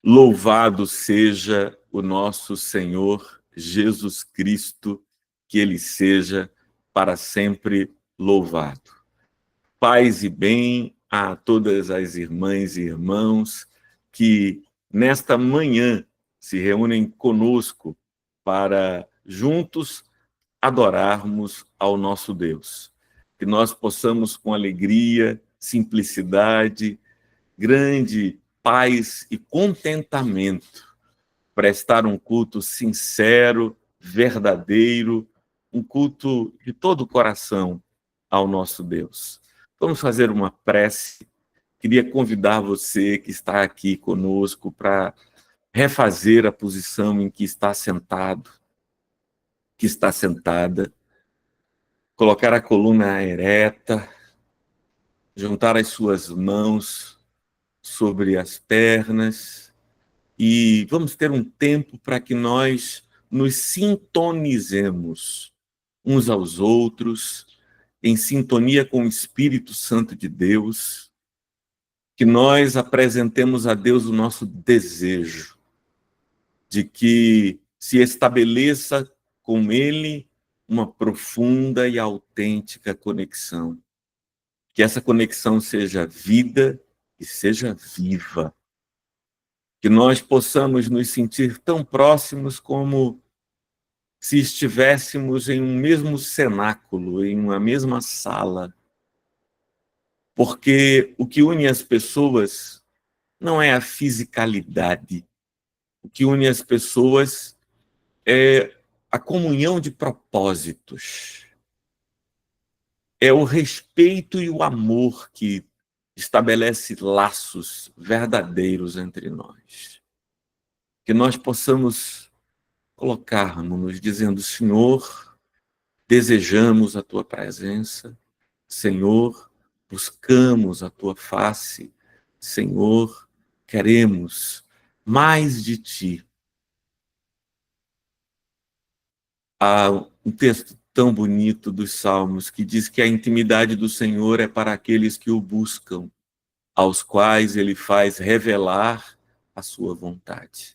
Louvado seja o nosso Senhor Jesus Cristo, que Ele seja para sempre louvado. Paz e bem a todas as irmãs e irmãos que nesta manhã se reúnem conosco para juntos adorarmos ao nosso Deus. Que nós possamos com alegria, simplicidade, grande paz e contentamento prestar um culto sincero, verdadeiro, um culto de todo o coração ao nosso Deus. Vamos fazer uma prece. Queria convidar você que está aqui conosco para refazer a posição em que está sentado, que está sentada, colocar a coluna ereta, juntar as suas mãos sobre as pernas e vamos ter um tempo para que nós nos sintonizemos uns aos outros, em sintonia com o Espírito Santo de Deus, que nós apresentemos a Deus o nosso desejo de que se estabeleça com Ele uma profunda e autêntica conexão. Que essa conexão seja vida e seja viva. Que nós possamos nos sentir tão próximos como se estivéssemos em um mesmo cenáculo, em uma mesma sala. Porque o que une as pessoas não é a fisicalidade. O que une as pessoas é a comunhão de propósitos. É o respeito e o amor que estabelece laços verdadeiros entre nós. Que nós possamos colocarmos-nos dizendo: Senhor, desejamos a Tua presença. Senhor, buscamos a Tua face. Senhor, queremos mais de Ti. Há um texto tão bonito dos Salmos que diz que a intimidade do Senhor é para aqueles que o buscam, aos quais Ele faz revelar a sua vontade.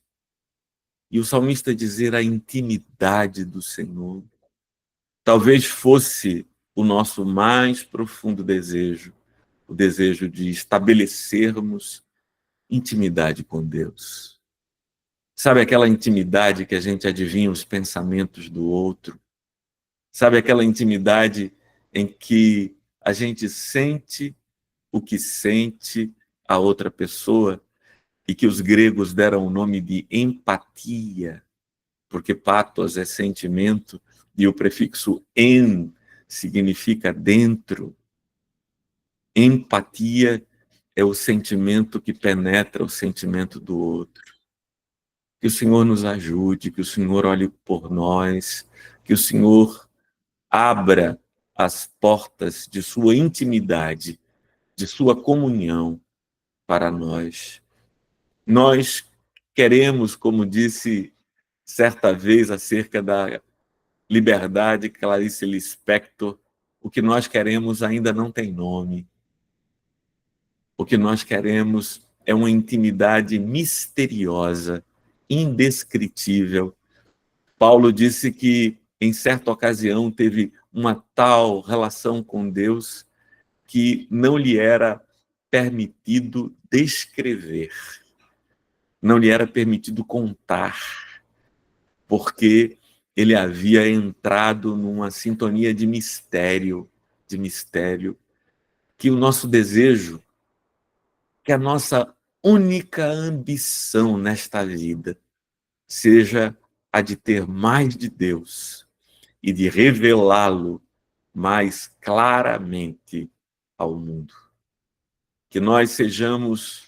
E o salmista dizer a intimidade do Senhor talvez fosse o nosso mais profundo desejo, o desejo de estabelecermos intimidade com Deus. Sabe aquela intimidade que a gente adivinha os pensamentos do outro? Sabe aquela intimidade em que a gente sente o que sente a outra pessoa e que os gregos deram o nome de empatia, porque pathos é sentimento e o prefixo en significa dentro. Empatia é o sentimento que penetra o sentimento do outro. Que o Senhor nos ajude, que o Senhor olhe por nós, que o Senhor abra as portas de sua intimidade, de sua comunhão para nós. Nós queremos, como disse certa vez acerca da liberdade, Clarice Lispector, o que nós queremos ainda não tem nome. O que nós queremos é uma intimidade misteriosa, indescritível. Paulo disse que, em certa ocasião, teve uma tal relação com Deus que não lhe era permitido descrever, não lhe era permitido contar, porque ele havia entrado numa sintonia de mistério, que o nosso desejo, que a nossa única ambição nesta vida seja a de ter mais de Deus e de revelá-lo mais claramente ao mundo. Que nós sejamos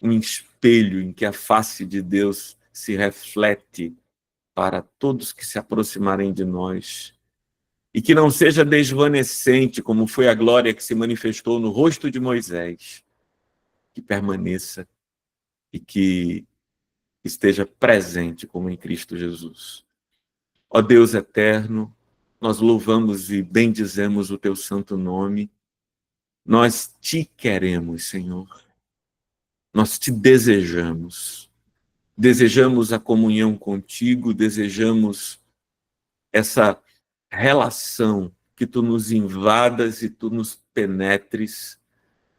um espelho em que a face de Deus se reflete para todos que se aproximarem de nós e que não seja desvanecente, como foi a glória que se manifestou no rosto de Moisés, que permaneça e que esteja presente como em Cristo Jesus. Ó Deus eterno, nós louvamos e bendizemos o teu santo nome. Nós te queremos, Senhor. Nós te desejamos. desejamos a comunhão contigo, desejamos essa relação, que tu nos invadas e tu nos penetres,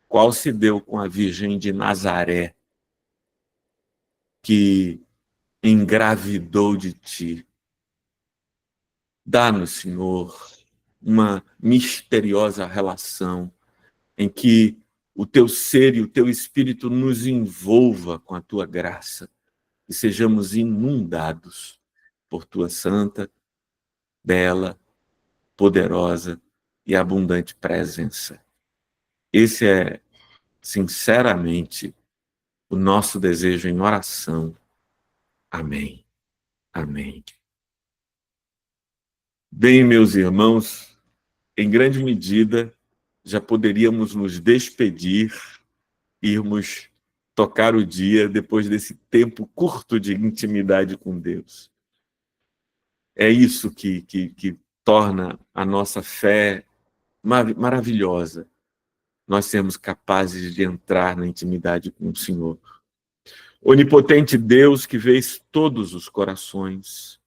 qual se deu com a Virgem de Nazaré, que engravidou de ti. Dá-nos, Senhor, uma misteriosa relação em que o teu ser e o teu espírito nos envolva com a tua graça e sejamos inundados por tua santa, bela, poderosa e abundante presença. Esse é, sinceramente, o nosso desejo em oração. Amém. Amém. Bem, meus irmãos, em grande medida, já poderíamos nos despedir, irmos tocar o dia depois desse tempo curto de intimidade com Deus. É isso que torna a nossa fé maravilhosa. Nós sermos capazes de entrar na intimidade com o Senhor. Onipotente Deus, que vês todos os corações,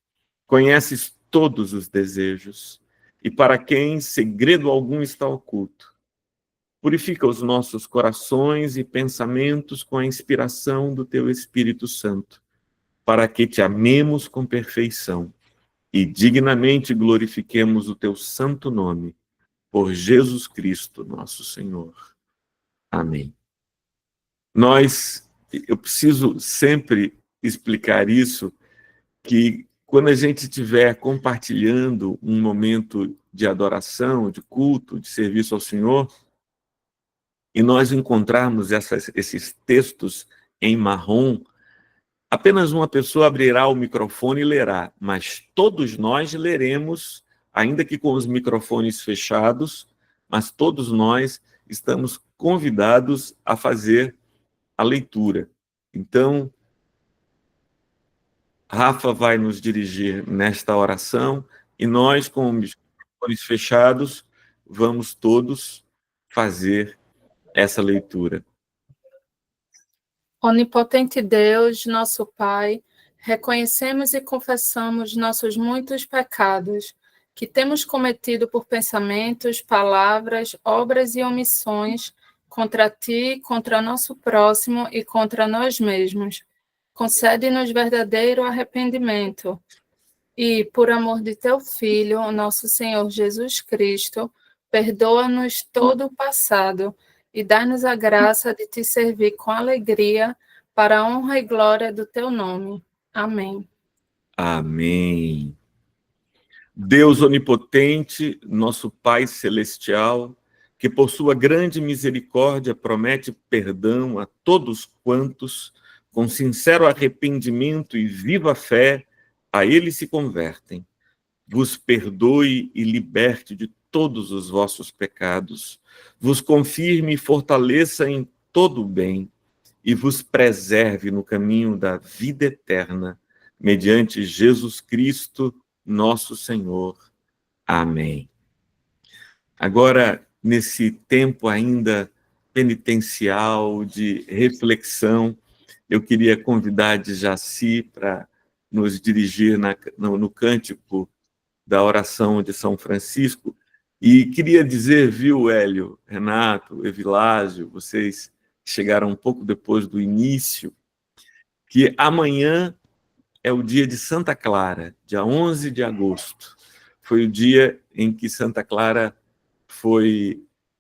conheces todos os desejos, e para quem segredo algum está oculto. Purifica os nossos corações e pensamentos com a inspiração do teu Espírito Santo, para que te amemos com perfeição e dignamente glorifiquemos o teu santo nome, por Jesus Cristo, nosso Senhor. Amém. Eu preciso sempre explicar isso, que quando a gente estiver compartilhando um momento de adoração, de culto, de serviço ao Senhor, e nós encontrarmos esses textos em marrom, apenas uma pessoa abrirá o microfone e lerá, mas todos nós leremos, ainda que com os microfones fechados, mas todos nós estamos convidados a fazer a leitura. Então, Rafa vai nos dirigir nesta oração e nós, com os microfones fechados, vamos todos fazer essa leitura. Onipotente Deus, nosso Pai, reconhecemos e confessamos nossos muitos pecados que temos cometido por pensamentos, palavras, obras e omissões contra Ti, contra nosso próximo e contra nós mesmos. Concede-nos verdadeiro arrependimento e, por amor de Teu Filho, nosso Senhor Jesus Cristo, perdoa-nos todo o passado e dá-nos a graça de Te servir com alegria para a honra e glória do Teu nome. Amém. Amém. Deus onipotente, nosso Pai celestial, que por sua grande misericórdia promete perdão a todos quantos, com sincero arrependimento e viva fé, a Ele se convertem. Vos perdoe e liberte de todos os vossos pecados, vos confirme e fortaleça em todo o bem, e vos preserve no caminho da vida eterna, mediante Jesus Cristo, nosso Senhor. Amém. Agora, nesse tempo ainda penitencial, de reflexão, eu queria convidar de Jaci para nos dirigir no cântico da oração de São Francisco. E queria dizer, viu, Hélio, Renato, Evilásio, vocês chegaram um pouco depois do início, que amanhã é o dia de Santa Clara, dia 11 de agosto. Foi o dia em que Santa Clara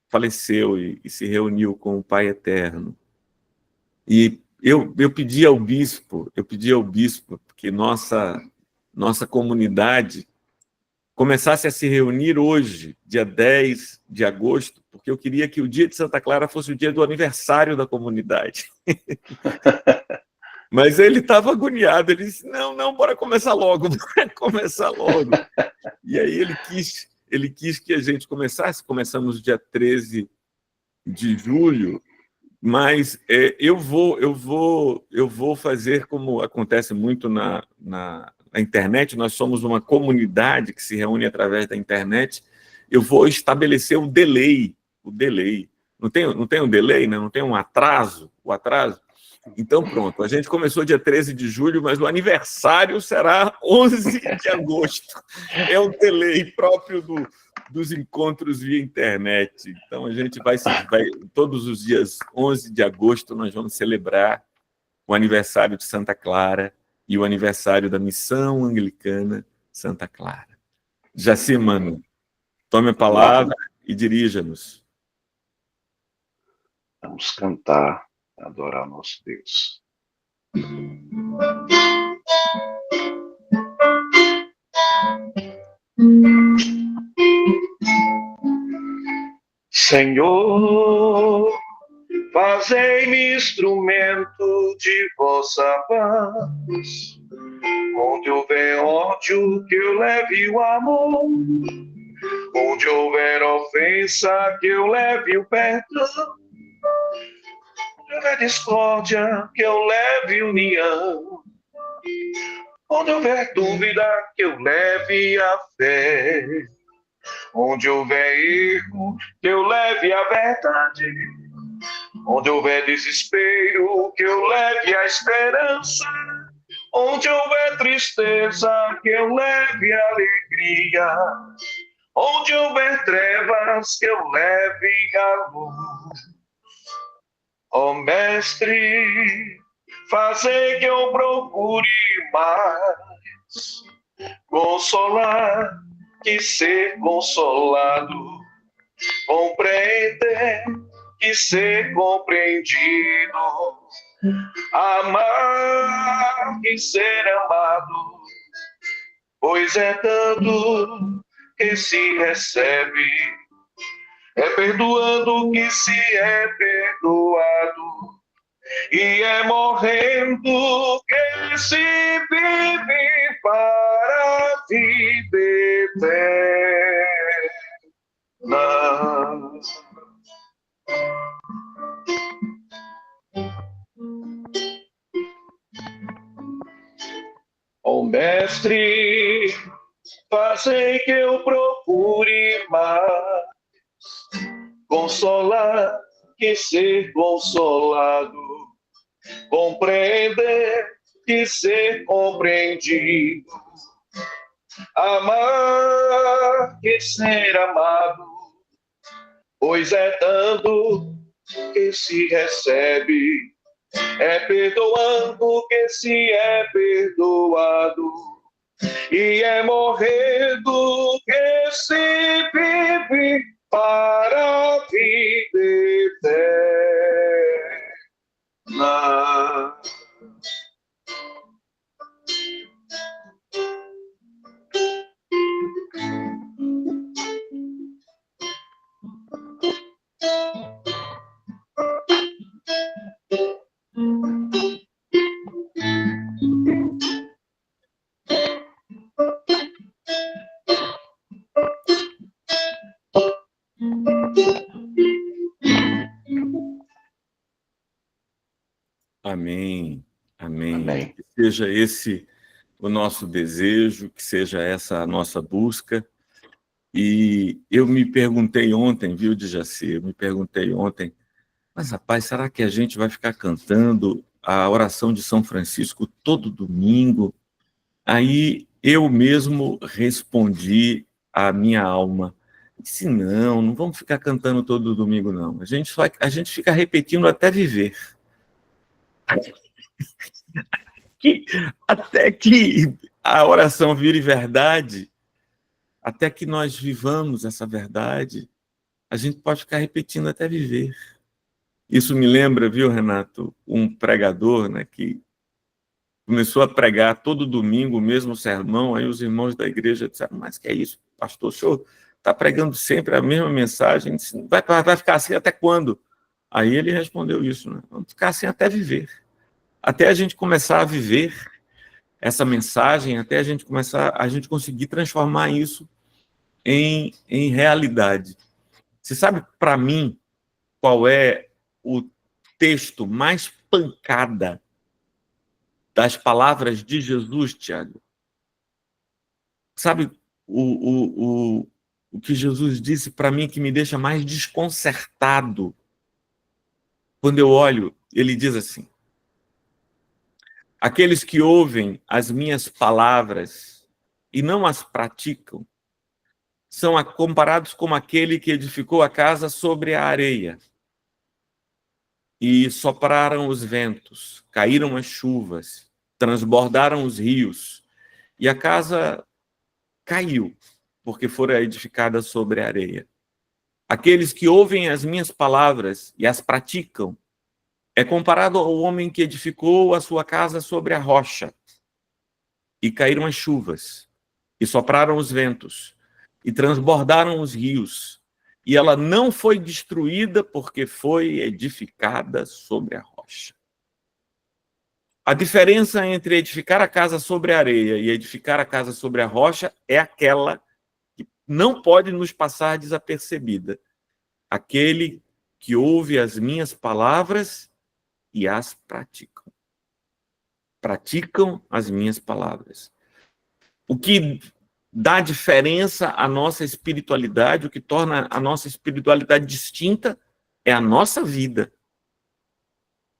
faleceu e se reuniu com o Pai Eterno. E eu pedi ao bispo que nossa comunidade começasse a se reunir hoje, dia 10 de agosto, porque eu queria que o dia de Santa Clara fosse o dia do aniversário da comunidade. Mas ele estava agoniado, ele disse, não, bora começar logo, bora começar logo. E aí ele quis que a gente começasse, começamos dia 13 de julho, mas eu vou fazer como acontece muito na internet, nós somos uma comunidade que se reúne através da internet, eu vou estabelecer o delay. Não tem um delay, né? Não tem um atraso, o atraso. Então, pronto, a gente começou dia 13 de julho, mas o aniversário será 11 de agosto. É um delay próprio dos encontros via internet. Então, a gente vai todos os dias 11 de agosto, nós vamos celebrar o aniversário de Santa Clara e o aniversário da Missão Anglicana Santa Clara. Jaci, mano, tome a palavra e dirija-nos. Vamos cantar, adorar nosso Deus. Senhor, fazei-me instrumento de vossa paz. Onde houver ódio, que eu leve o amor. Onde houver ofensa, que eu leve o perdão. Onde houver discórdia, que eu leve união. Onde houver dúvida, que eu leve a fé. Onde houver erro, que eu leve a verdade. Onde houver desespero, que eu leve a esperança. Onde houver tristeza, que eu leve a alegria. Onde houver trevas, que eu leve a luz. Ó Mestre, fazei que eu procure mais consolar que ser consolado, compreender que ser compreendido, amar que ser amado, pois é tanto que se recebe, é perdoando que se é perdoado, e é morrendo que se vive para a vida eterna. Ó Mestre, fazei que eu procure mais consolar que ser consolado, compreender que ser compreendido, amar que ser amado, pois é tanto que se recebe, é perdoando que se é perdoado, e é morrendo que se vive para a vida eterna. Amém, amém. Amém. Que seja esse o nosso desejo, que seja essa a nossa busca. E eu me perguntei ontem, viu, Djaci? Eu me perguntei ontem, mas rapaz, será que a gente vai ficar cantando a oração de São Francisco todo domingo? Aí eu mesmo respondi à minha alma, disse, não vamos ficar cantando todo domingo, não. A gente fica repetindo até viver. Até que a oração vire verdade, até que nós vivamos essa verdade, a gente pode ficar repetindo até viver. Isso me lembra, viu, Renato, um pregador, né, que começou a pregar todo domingo o mesmo sermão, aí os irmãos da igreja disseram, mas que é isso, pastor, o senhor está pregando sempre a mesma mensagem, vai ficar assim até quando? Aí ele respondeu isso, né? Vamos ficar assim até viver. Até a gente começar a viver essa mensagem, até a gente conseguir transformar isso em realidade. Você sabe, para mim, qual é o texto mais pancada das palavras de Jesus, Tiago? Sabe o que Jesus disse para mim que me deixa mais desconcertado? Quando eu olho, ele diz assim, Aqueles que ouvem as minhas palavras e não as praticam são comparados como aquele que edificou a casa sobre a areia. E sopraram os ventos, caíram as chuvas, transbordaram os rios, e a casa caiu, porque fora edificada sobre a areia. Aqueles que ouvem as minhas palavras e as praticam é comparado ao homem que edificou a sua casa sobre a rocha, e caíram as chuvas, e sopraram os ventos, e transbordaram os rios, e ela não foi destruída porque foi edificada sobre a rocha. A diferença entre edificar a casa sobre a areia e edificar a casa sobre a rocha é aquela que não pode nos passar desapercebida. Aquele que ouve as minhas palavras e as praticam. Praticam as minhas palavras. O que dá diferença à nossa espiritualidade, o que torna a nossa espiritualidade distinta, é a nossa vida.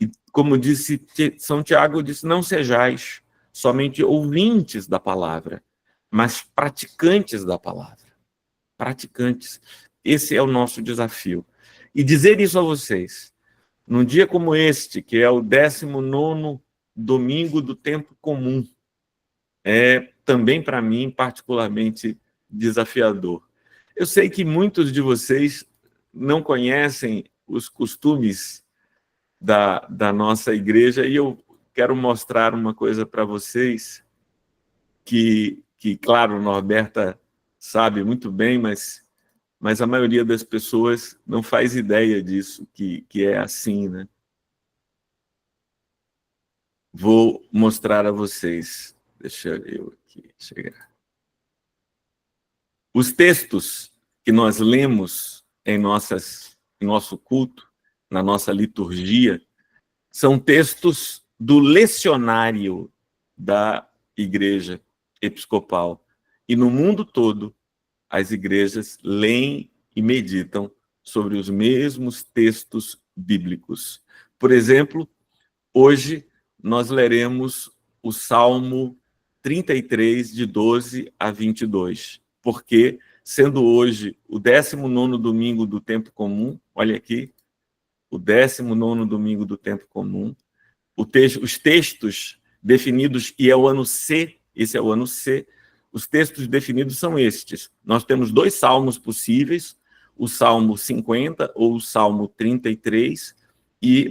E como disse São Tiago, disse, não sejais somente ouvintes da palavra, mas praticantes da palavra. Praticantes. Esse é o nosso desafio. E dizer isso a vocês, num dia como este, que é o 19º domingo do tempo comum, é também para mim particularmente desafiador. Eu sei que muitos de vocês não conhecem os costumes da nossa igreja e eu quero mostrar uma coisa para vocês que, claro, Norberta sabe muito bem, mas a maioria das pessoas não faz ideia disso, que é assim, né? Vou mostrar a vocês. Deixa eu aqui chegar. Os textos que nós lemos em nosso culto, na nossa liturgia, são textos do lecionário da Igreja Episcopal. E no mundo todo, as igrejas leem e meditam sobre os mesmos textos bíblicos. Por exemplo, hoje nós leremos o Salmo 33, de 12 a 22, porque, sendo hoje o 19º domingo do tempo comum, olha aqui, o 19º domingo do tempo comum, os textos definidos, e é o ano C, esse é o ano C, os textos definidos são estes. Nós temos 2 salmos possíveis, o Salmo 50 ou o Salmo 33,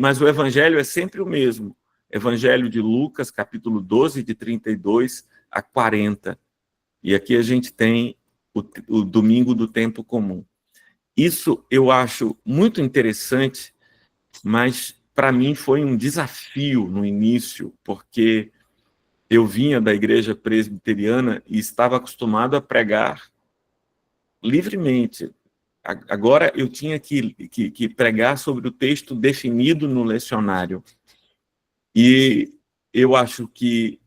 mas o evangelho é sempre o mesmo. Evangelho de Lucas, capítulo 12, de 32 a 40. E aqui a gente tem o domingo do tempo comum. Isso eu acho muito interessante, mas para mim foi um desafio no início, porque eu vinha da igreja presbiteriana e estava acostumado a pregar livremente. Agora eu tinha que pregar sobre o texto definido no lecionário. E eu acho que,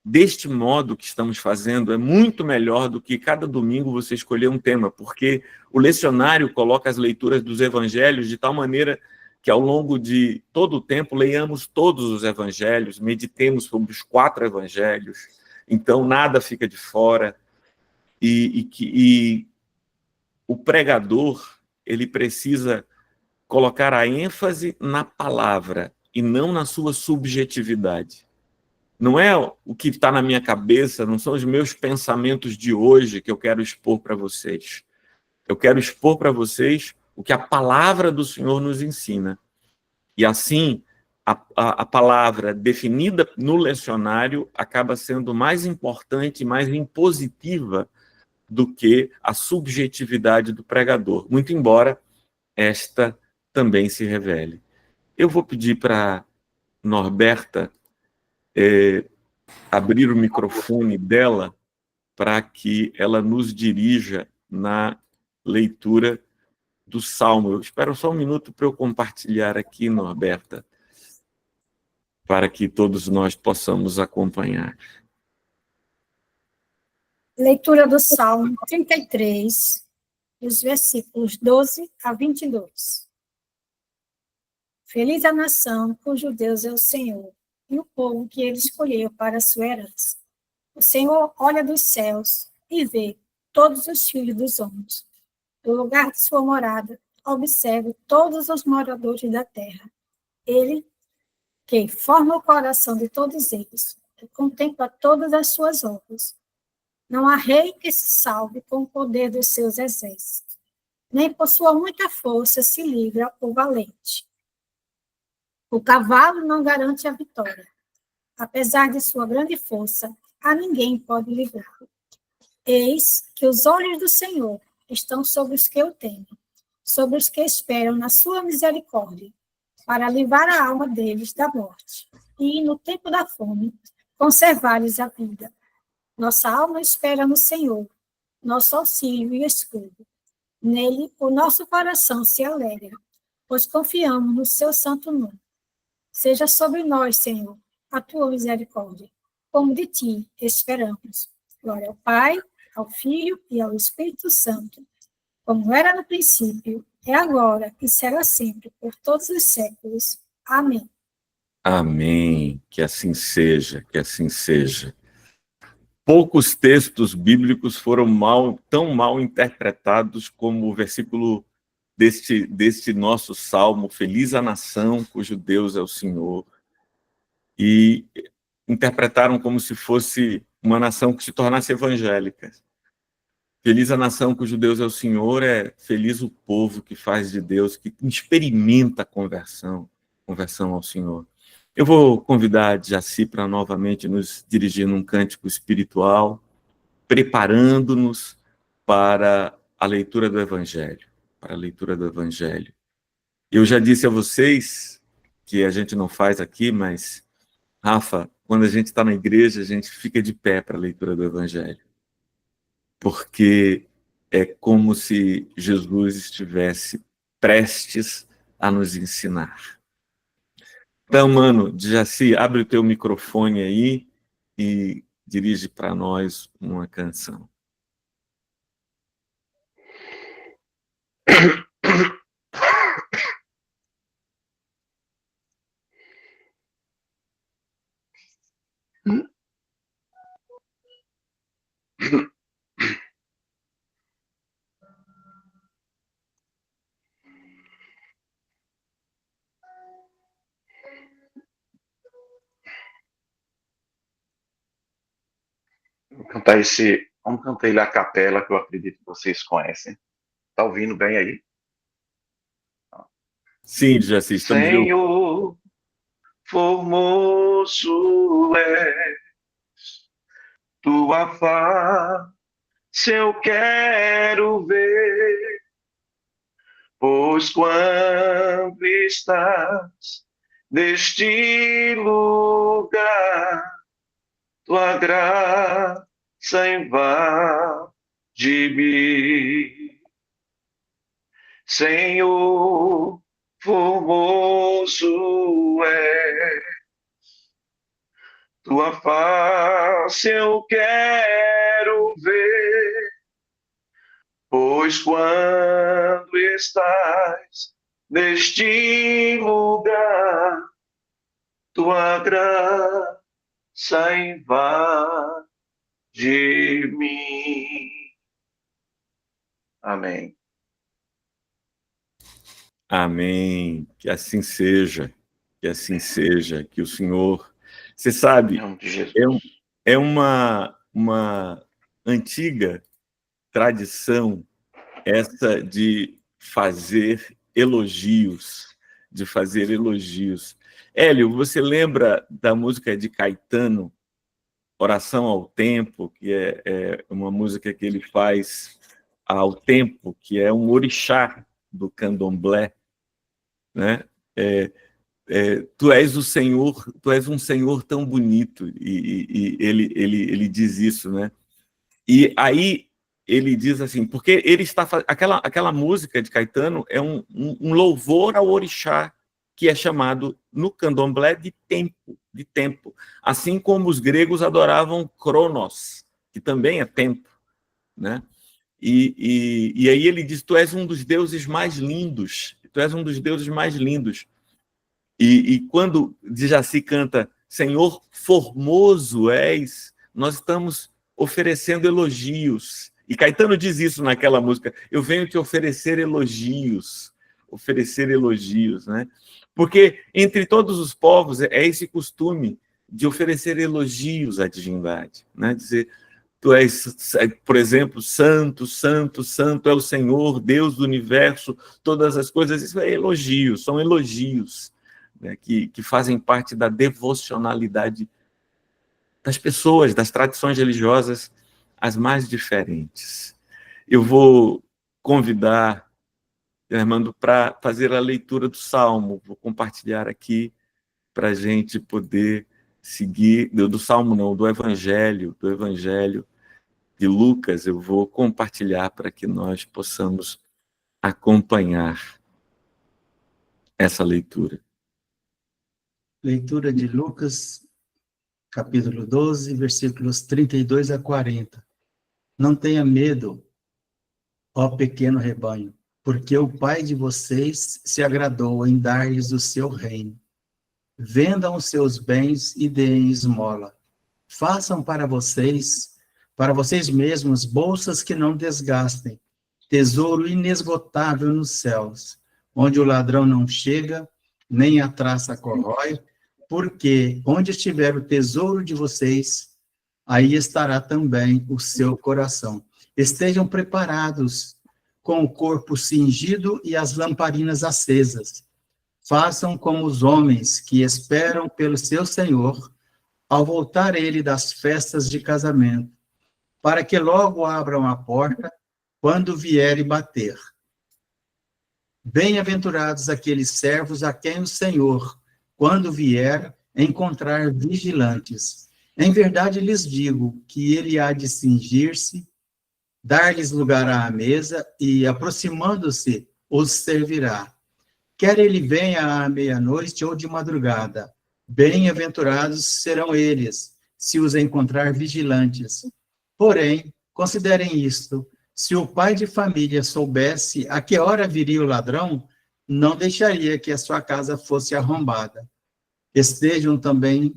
deste modo que estamos fazendo, é muito melhor do que cada domingo você escolher um tema, porque o lecionário coloca as leituras dos evangelhos de tal maneira que, ao longo de todo o tempo, leiamos todos os evangelhos, meditemos sobre os 4 evangelhos, então nada fica de fora, e o pregador, ele precisa colocar a ênfase na palavra e não na sua subjetividade. Não é o que está na minha cabeça, não são os meus pensamentos de hoje que eu quero expor para vocês. Eu quero expor para vocês o que a palavra do Senhor nos ensina. E assim, a palavra definida no lecionário acaba sendo mais importante, mais impositiva do que a subjetividade do pregador, muito embora esta também se revele. Eu vou pedir para Norberta abrir o microfone dela para que ela nos dirija na leitura do Salmo. Eu espero só um minuto para eu compartilhar aqui, Norberta, para que todos nós possamos acompanhar. Leitura do Salmo 33, os versículos 12 a 22. Feliz a nação cujo Deus é o Senhor, e o povo que ele escolheu para a sua herança. O Senhor olha dos céus e vê todos os filhos dos homens. Do lugar de sua morada, observa todos os moradores da terra. Ele, que forma o coração de todos eles, que contempla todas as suas obras. Não há rei que se salve com o poder dos seus exércitos, nem por sua muita força se livra o valente. O cavalo não garante a vitória. Apesar de sua grande força, a ninguém pode livrá-lo. Eis que os olhos do Senhor estão sobre os que o temem, sobre os que esperam na sua misericórdia, para livrar a alma deles da morte, e, no tempo da fome, conservar-lhes a vida. Nossa alma espera no Senhor, nosso auxílio e escudo. Nele, o nosso coração se alegra, pois confiamos no seu santo nome. Seja sobre nós, Senhor, a tua misericórdia, como de ti esperamos. Glória ao Pai, ao Filho e ao Espírito Santo, como era no princípio, é agora e será sempre, por todos os séculos. Amém. Amém. Que assim seja, que assim seja. Poucos textos bíblicos foram tão mal interpretados como o versículo deste nosso salmo, Feliz a nação cujo Deus é o Senhor. E interpretaram como se fosse uma nação que se tornasse evangélica. Feliz a nação cujo Deus é o Senhor, é feliz o povo que faz de Deus, que experimenta a conversão ao Senhor. Eu vou convidar a Jaci para novamente nos dirigir num cântico espiritual, preparando-nos para a leitura do Evangelho, Eu já disse a vocês, que a gente não faz aqui, mas, Rafa, quando a gente está na igreja, a gente fica de pé para a leitura do Evangelho. Porque é como se Jesus estivesse prestes a nos ensinar. Então, mano, Jaci, abre o teu microfone aí e dirige para nós uma canção. Vamos cantar ele a capela, que eu acredito que vocês conhecem. Tá ouvindo bem aí? Sim, Jaci, estamos ouvindo. Senhor, formoso és, tua face eu quero ver, pois quando estás neste lugar, tua graça invade-me. Senhor, formoso és, tua face eu quero ver, pois quando estás neste lugar, tua graça invade-me. Amém. Amém. Que assim seja, que o Senhor... Você sabe, é uma antiga tradição essa de fazer elogios, Hélio, você lembra da música de Caetano, Oração ao Tempo, que é uma música que ele faz ao tempo, que é um orixá do candomblé, né? Tu és o Senhor, tu és um Senhor tão bonito, e ele diz isso, né? E aí ele diz assim, porque ele está aquela música de Caetano é um louvor ao orixá, que é chamado no candomblé de tempo, assim como os gregos adoravam Cronos, que também é tempo, né? E aí ele diz, tu és um dos deuses mais lindos, E quando Djaci canta, Senhor, formoso és, nós estamos oferecendo elogios. E Caetano diz isso naquela música, eu venho te oferecer elogios, né? Porque entre todos os povos é esse costume de oferecer elogios à divindade, né? Dizer, tu és, por exemplo, santo, santo, santo é o Senhor, Deus do universo, todas as coisas, isso é elogios, são elogios, né, que fazem parte da devocionalidade das pessoas, das tradições religiosas, as mais diferentes. Eu vou convidar, Armando, para fazer a leitura do Salmo, vou compartilhar aqui para a gente poder seguir, do Salmo não, do Evangelho de Lucas, eu vou compartilhar para que nós possamos acompanhar essa leitura. Leitura de Lucas, capítulo 12, versículos 32 a 40. Não tenha medo, ó pequeno rebanho, porque o Pai de vocês se agradou em dar-lhes o seu reino. Vendam os seus bens e deem esmola. Façam para vocês mesmos, bolsas que não desgastem, tesouro inesgotável nos céus, onde o ladrão não chega, nem a traça corrói, porque onde estiver o tesouro de vocês, aí estará também o seu coração. Estejam preparados, com o corpo cingido e as lamparinas acesas. Façam como os homens que esperam pelo seu Senhor, ao voltar ele das festas de casamento, para que logo abram a porta quando vier e bater. Bem-aventurados aqueles servos a quem o Senhor, quando vier, encontrar vigilantes. Em verdade lhes digo que ele há de cingir-se, dar-lhes lugar à mesa e, aproximando-se, os servirá. Quer ele venha à meia-noite ou de madrugada, bem-aventurados serão eles, se os encontrar vigilantes. Porém, considerem isto, se o pai de família soubesse a que hora viria o ladrão, não deixaria que a sua casa fosse arrombada. Estejam também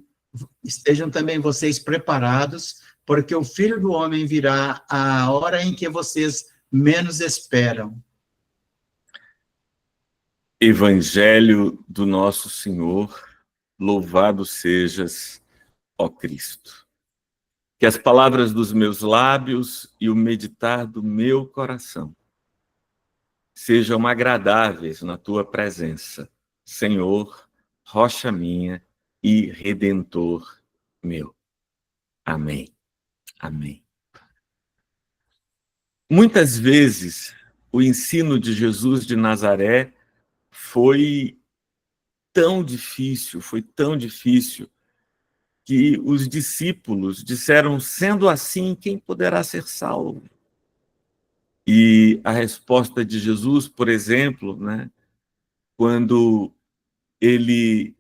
vocês preparados, porque o Filho do Homem virá à hora em que vocês menos esperam. Evangelho do nosso Senhor, louvado sejas, ó Cristo. Que as palavras dos meus lábios e o meditar do meu coração sejam agradáveis na tua presença, Senhor, rocha minha e redentor meu. Amém. Amém. Muitas vezes, o ensino de Jesus de Nazaré foi tão difícil, que os discípulos disseram, sendo assim, quem poderá ser salvo? E a resposta de Jesus, por exemplo, né, quando ele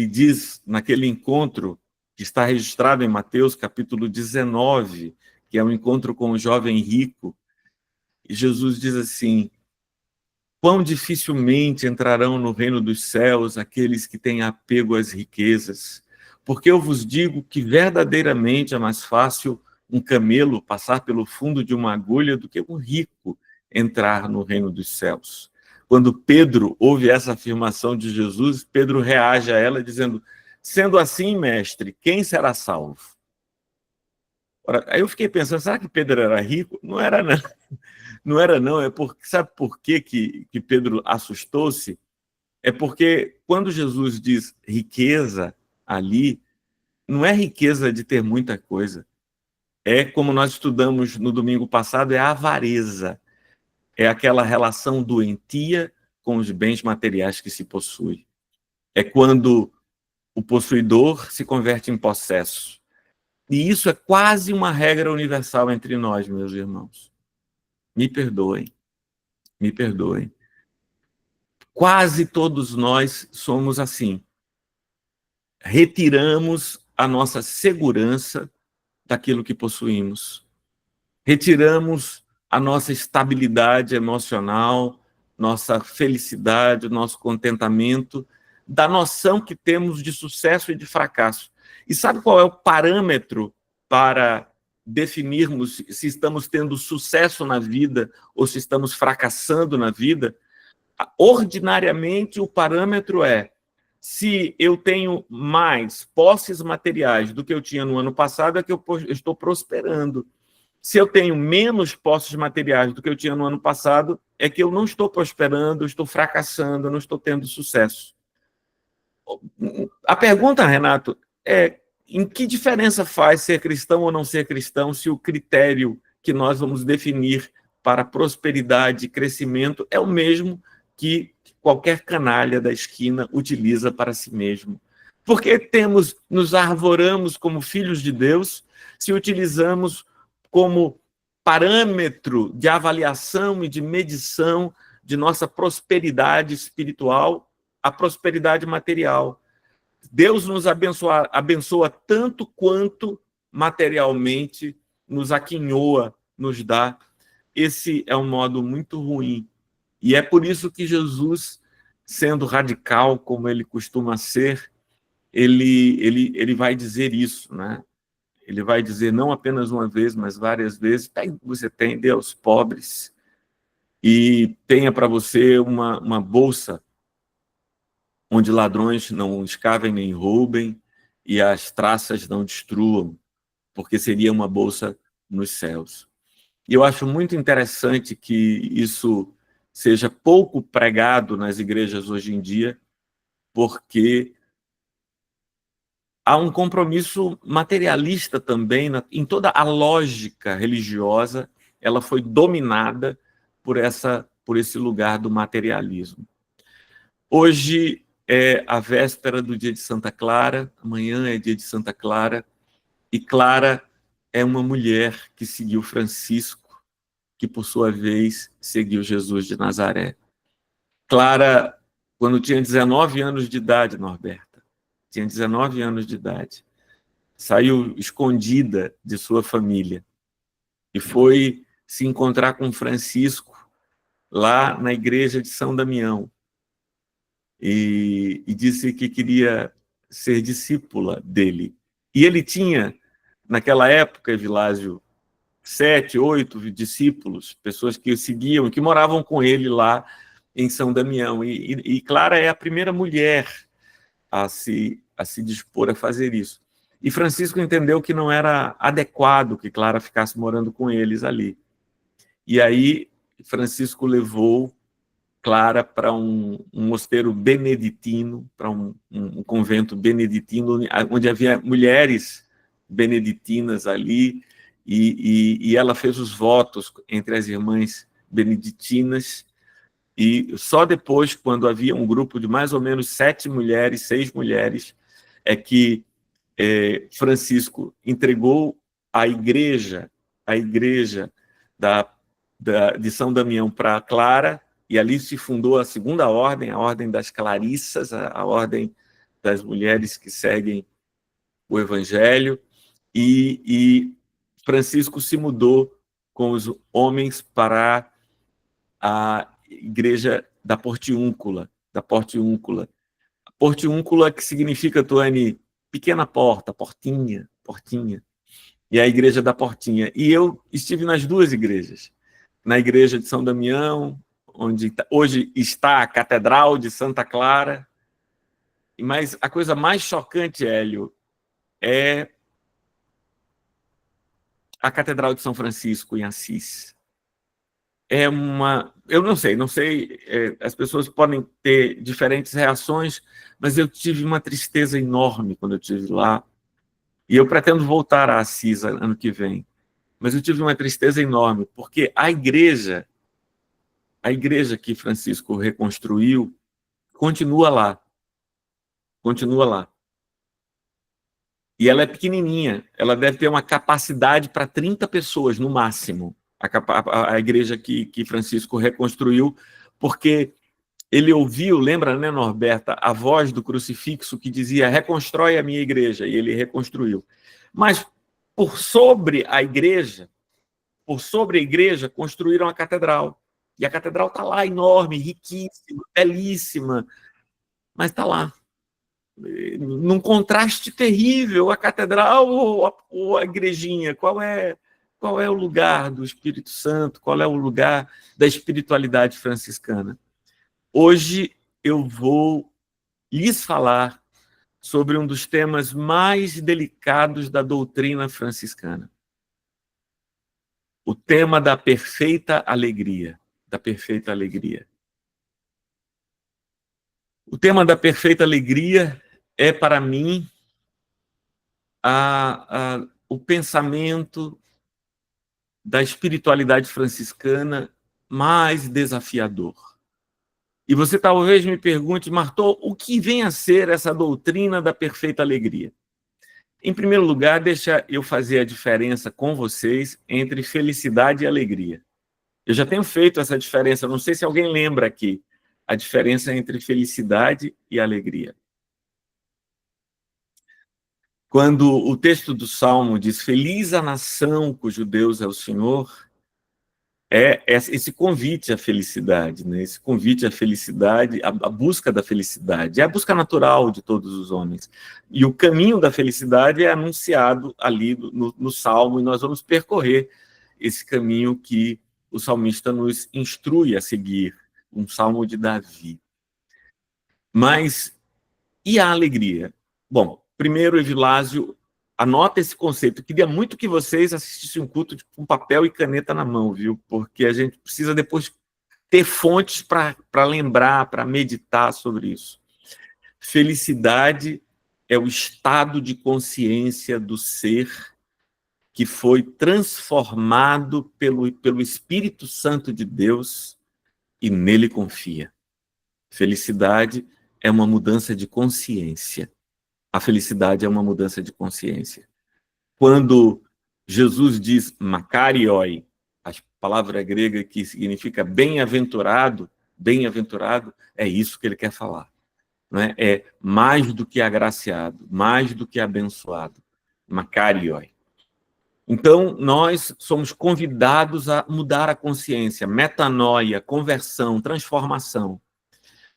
diz, naquele encontro que está registrado em Mateus, capítulo 19, que é um encontro com um jovem rico, e Jesus diz assim, quão dificilmente entrarão no reino dos céus aqueles que têm apego às riquezas, porque eu vos digo que verdadeiramente é mais fácil um camelo passar pelo fundo de uma agulha do que um rico entrar no reino dos céus. Quando Pedro ouve essa afirmação de Jesus, Pedro reage a ela dizendo, sendo assim, mestre, quem será salvo? Ora, aí eu fiquei pensando, será que Pedro era rico? Não era não. Não era não, sabe por que Pedro assustou-se? É porque quando Jesus diz riqueza ali, não é riqueza de ter muita coisa. É como nós estudamos no domingo passado, é a avareza. É aquela relação doentia com os bens materiais que se possui. É quando o possuidor se converte em possesso. E isso é quase uma regra universal entre nós, meus irmãos. Me perdoem. Quase todos nós somos assim. Retiramos a nossa segurança daquilo que possuímos. Retiramos a nossa estabilidade emocional, nossa felicidade, nosso contentamento da noção que temos de sucesso e de fracasso. E sabe qual é o parâmetro para definirmos se estamos tendo sucesso na vida ou se estamos fracassando na vida? Ordinariamente, o parâmetro é: se eu tenho mais posses materiais do que eu tinha no ano passado, é que eu estou prosperando. Se eu tenho menos posses materiais do que eu tinha no ano passado, é que eu não estou prosperando, eu estou fracassando, eu não estou tendo sucesso. A pergunta, Renato, é: em que diferença faz ser cristão ou não ser cristão se o critério que nós vamos definir para prosperidade e crescimento é o mesmo que qualquer canalha da esquina utiliza para si mesmo? Por que nos arvoramos como filhos de Deus se utilizamos como parâmetro de avaliação e de medição de nossa prosperidade espiritual a prosperidade material? Deus nos abençoa tanto quanto materialmente nos aquinhoa, nos dá. Esse é um modo muito ruim. E é por isso que Jesus, sendo radical como ele costuma ser, ele vai dizer isso, né? Ele vai dizer não apenas uma vez, mas várias vezes: você tem, dê aos pobres, e tenha para você uma bolsa onde ladrões não escavem nem roubem e as traças não destruam, porque seria uma bolsa nos céus. E eu acho muito interessante que isso seja pouco pregado nas igrejas hoje em dia, porque há um compromisso materialista também, em toda a lógica religiosa, ela foi dominada por esse lugar do materialismo. Hoje é a véspera do dia de Santa Clara, amanhã é dia de Santa Clara, e Clara é uma mulher que seguiu Francisco, que por sua vez seguiu Jesus de Nazaré. Clara, quando tinha 19 anos de idade, Norberta, tinha 19 anos de idade, saiu escondida de sua família e foi se encontrar com Francisco lá na igreja de São Damião, e disse que queria ser discípula dele. E ele tinha, naquela época, Vilásio, 7, 8 discípulos, pessoas que o seguiam, que moravam com ele lá em São Damião. E Clara é a primeira mulher a se dispor a fazer isso. E Francisco entendeu que não era adequado que Clara ficasse morando com eles ali. E aí Francisco levou Clara para um mosteiro beneditino, para um convento beneditino, onde havia mulheres beneditinas ali, e ela fez os votos entre as irmãs beneditinas, e só depois, quando havia um grupo de mais ou menos 6 mulheres, é que Francisco entregou a igreja de São Damião para Clara, e ali se fundou a segunda ordem, a ordem das Clarissas, a ordem das mulheres que seguem o Evangelho, e Francisco se mudou com os homens para a igreja da Portiúncula, A Portiúncula, que significa, Tuane, pequena porta, portinha, e a igreja da Portinha. E eu estive nas duas igrejas, na igreja de São Damião, onde hoje está a Catedral de Santa Clara. Mas a coisa mais chocante, Hélio, é a Catedral de São Francisco, em Assis. Eu não sei, as pessoas podem ter diferentes reações, mas eu tive uma tristeza enorme quando eu estive lá, e eu pretendo voltar a Assis ano que vem, mas eu tive uma tristeza enorme, porque a igreja que Francisco reconstruiu continua lá. E ela é pequenininha, ela deve ter uma capacidade para 30 pessoas, no máximo, a igreja que Francisco reconstruiu, porque ele ouviu, lembra, né, Norberta, a voz do crucifixo que dizia: reconstrói a minha igreja, e ele reconstruiu. Mas por sobre a igreja, construíram a catedral. E a catedral está lá, enorme, riquíssima, belíssima, mas está lá. num contraste terrível, a catedral ou a igrejinha. Qual é o lugar do Espírito Santo? Qual é o lugar da espiritualidade franciscana? Hoje eu vou lhes falar sobre um dos temas mais delicados da doutrina franciscana. O tema da perfeita alegria. Da perfeita alegria. O tema da perfeita alegria é, para mim, o pensamento da espiritualidade franciscana mais desafiador. E você talvez me pergunte, Martô, o que vem a ser essa doutrina da perfeita alegria? Em primeiro lugar, deixa eu fazer a diferença com vocês entre felicidade e alegria. Eu já tenho feito essa diferença, não sei se alguém lembra aqui, a diferença entre felicidade e alegria. Quando o texto do Salmo diz, feliz a nação cujo Deus é o Senhor, é esse convite à felicidade, né? Esse convite à felicidade, a busca da felicidade, é a busca natural de todos os homens. E o caminho da felicidade é anunciado ali no Salmo, e nós vamos percorrer esse caminho que o salmista nos instrui a seguir, um Salmo de Davi. Mas, e a alegria? Bom, primeiro, Evilásio, anota esse conceito. Eu queria muito que vocês assistissem um culto com papel e caneta na mão, viu? Porque a gente precisa depois ter fontes para lembrar, para meditar sobre isso. Felicidade é o estado de consciência do ser que foi transformado pelo Espírito Santo de Deus e nele confia. Felicidade é uma mudança de consciência. A felicidade é uma mudança de consciência. Quando Jesus diz makarioi, a palavra grega que significa bem-aventurado, bem-aventurado, é isso que ele quer falar. Não é? É mais do que agraciado, mais do que abençoado. Makarioi. Então, nós somos convidados a mudar a consciência, metanoia, conversão, transformação.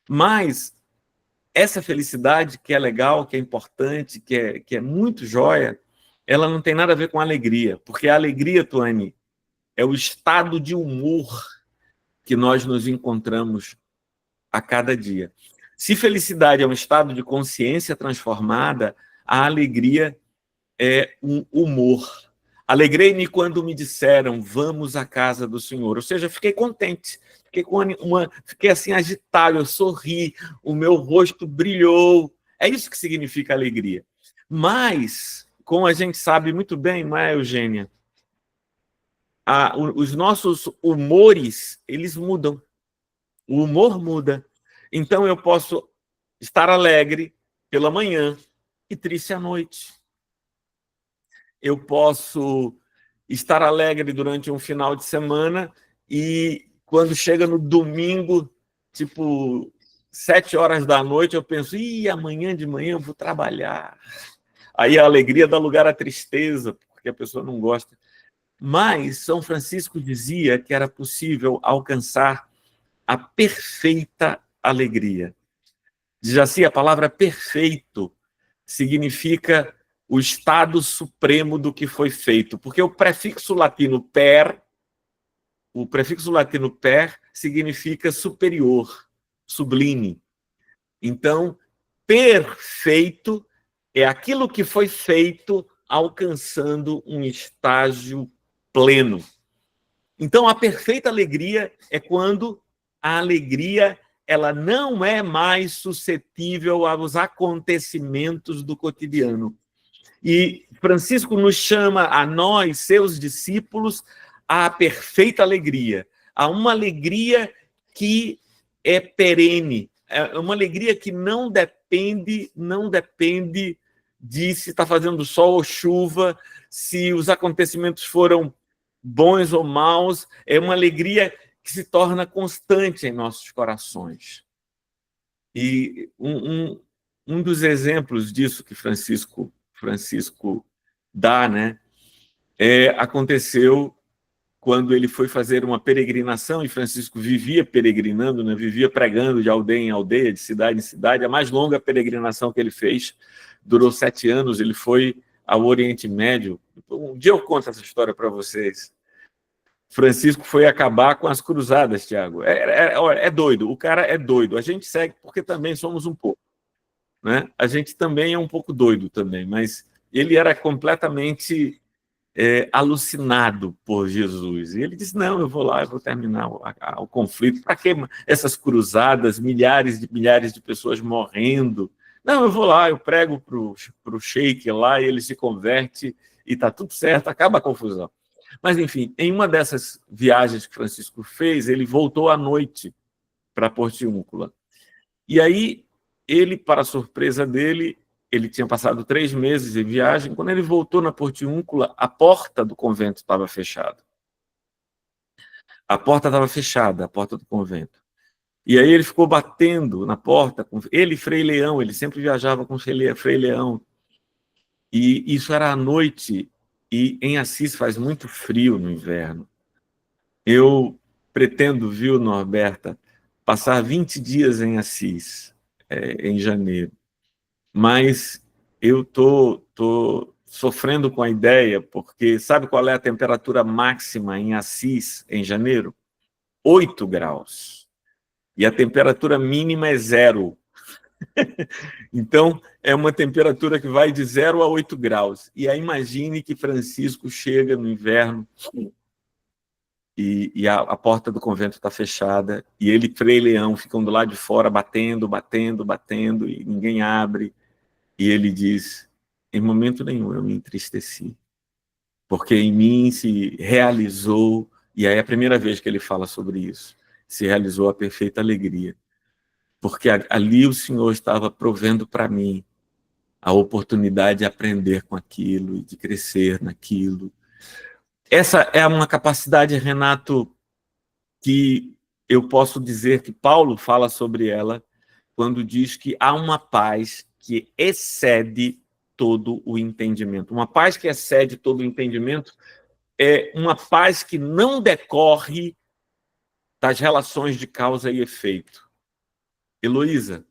Mas essa felicidade que é legal, que é importante, que é muito joia, ela não tem nada a ver com alegria, porque a alegria, Tuane, é o estado de humor que nós nos encontramos a cada dia. Se felicidade é um estado de consciência transformada, a alegria é um humor. Alegrei-me quando me disseram, vamos à casa do Senhor. Ou seja, fiquei contente, fiquei assim agitado, eu sorri, o meu rosto brilhou. É isso que significa alegria. Mas, como a gente sabe muito bem, não é, Eugênia? Os nossos humores, eles mudam. O humor muda. Então, eu posso estar alegre pela manhã e triste à noite. Eu posso estar alegre durante um final de semana e quando chega no domingo, tipo 7 horas da noite, eu penso, amanhã de manhã eu vou trabalhar. Aí a alegria dá lugar à tristeza, porque a pessoa não gosta. Mas São Francisco dizia que era possível alcançar a perfeita alegria. Diz assim, a palavra perfeito significa o estado supremo do que foi feito, porque o prefixo latino per significa superior, sublime. Então, perfeito é aquilo que foi feito alcançando um estágio pleno. Então, a perfeita alegria é quando a alegria ela não é mais suscetível aos acontecimentos do cotidiano. E Francisco nos chama a nós, seus discípulos, à perfeita alegria, a uma alegria que é perene, é uma alegria que não depende de se está fazendo sol ou chuva, se os acontecimentos foram bons ou maus, é uma alegria que se torna constante em nossos corações. E um dos exemplos disso que Francisco dá, né, aconteceu quando ele foi fazer uma peregrinação, e Francisco vivia peregrinando, né, vivia pregando de aldeia em aldeia, de cidade em cidade. A mais longa peregrinação que ele fez durou 7 anos, ele foi ao Oriente Médio. Um dia eu conto essa história para vocês. Francisco foi acabar com as cruzadas, Tiago. É doido, o cara é doido. A gente segue porque também somos um pouco, né? A gente também é um pouco doido também, mas ele era completamente alucinado por Jesus. E ele disse, não, eu vou lá, eu vou terminar o conflito. Para que essas cruzadas, milhares de pessoas morrendo? Não, eu vou lá, eu prego para o sheik lá, e ele se converte, e está tudo certo, acaba a confusão. Mas, enfim, em uma dessas viagens que Francisco fez, ele voltou à noite para Portiúncula. E aí, ele, para a surpresa dele, ele tinha passado 3 meses de viagem. Quando ele voltou na Portiúncula, a porta do convento estava fechada. A porta estava fechada, a porta do convento. E aí ele ficou batendo na porta. Ele e Frei Leão, ele sempre viajava com Frei Leão. E isso era à noite, e em Assis faz muito frio no inverno. Eu pretendo, viu, Norberta, passar 20 dias em Assis, em janeiro. Mas eu tô sofrendo com a ideia, porque sabe qual é a temperatura máxima em Assis em janeiro? 8 graus. E a temperatura mínima é 0. Então, é uma temperatura que vai de 0 a 8 graus. E aí imagine que Francisco chega no inverno e a porta do convento está fechada, e ele e Frei Leão ficam do lado de fora batendo, e ninguém abre. E ele diz, em momento nenhum eu me entristeci, porque em mim se realizou, e aí é a primeira vez que ele fala sobre isso, se realizou a perfeita alegria, porque ali o Senhor estava provendo para mim a oportunidade de aprender com aquilo, e de crescer naquilo. Essa é uma capacidade, Renato, que eu posso dizer que Paulo fala sobre ela, quando diz que há uma paz que excede todo o entendimento. Uma paz que excede todo o entendimento é uma paz que não decorre das relações de causa e efeito. Heloísa,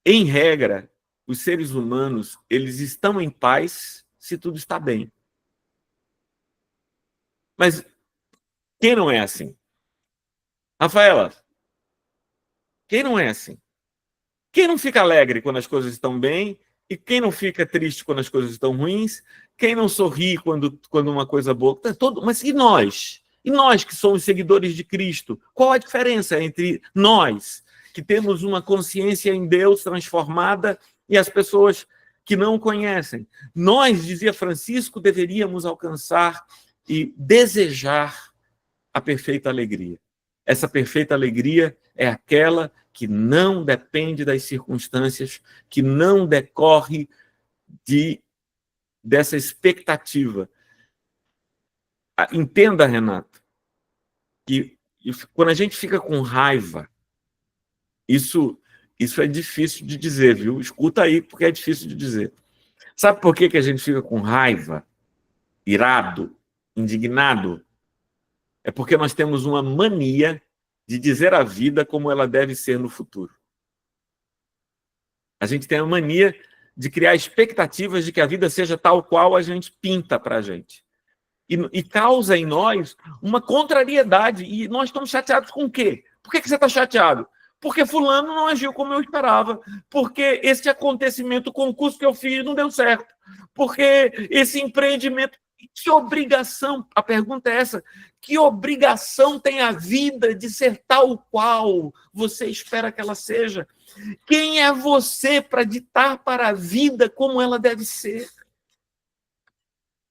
em regra, os seres humanos, eles estão em paz se tudo está bem. Mas quem não é assim? Rafaela, quem não é assim? Quem não fica alegre quando as coisas estão bem? E quem não fica triste quando as coisas estão ruins? Quem não sorri quando uma coisa boa? Mas e nós? E nós que somos seguidores de Cristo? Qual a diferença entre nós, que temos uma consciência em Deus transformada, e as pessoas que não o conhecem? Nós, dizia Francisco, deveríamos alcançar e desejar a perfeita alegria. Essa perfeita alegria é aquela que não depende das circunstâncias, que não decorre dessa expectativa. Entenda, Renato, que quando a gente fica com raiva, isso é difícil de dizer, viu? Escuta aí, porque é difícil de dizer. Sabe por que a gente fica com raiva, irado, indignado? É porque nós temos uma mania de dizer a vida como ela deve ser no futuro. A gente tem a mania de criar expectativas de que a vida seja tal qual a gente pinta para a gente. E causa em nós uma contrariedade. E nós estamos chateados com o quê? Por que você está chateado? Porque fulano não agiu como eu esperava. Porque esse acontecimento, o concurso que eu fiz, não deu certo. Porque esse empreendimento... Que obrigação, a pergunta é essa, que obrigação tem a vida de ser tal qual você espera que ela seja? Quem é você para ditar para a vida como ela deve ser?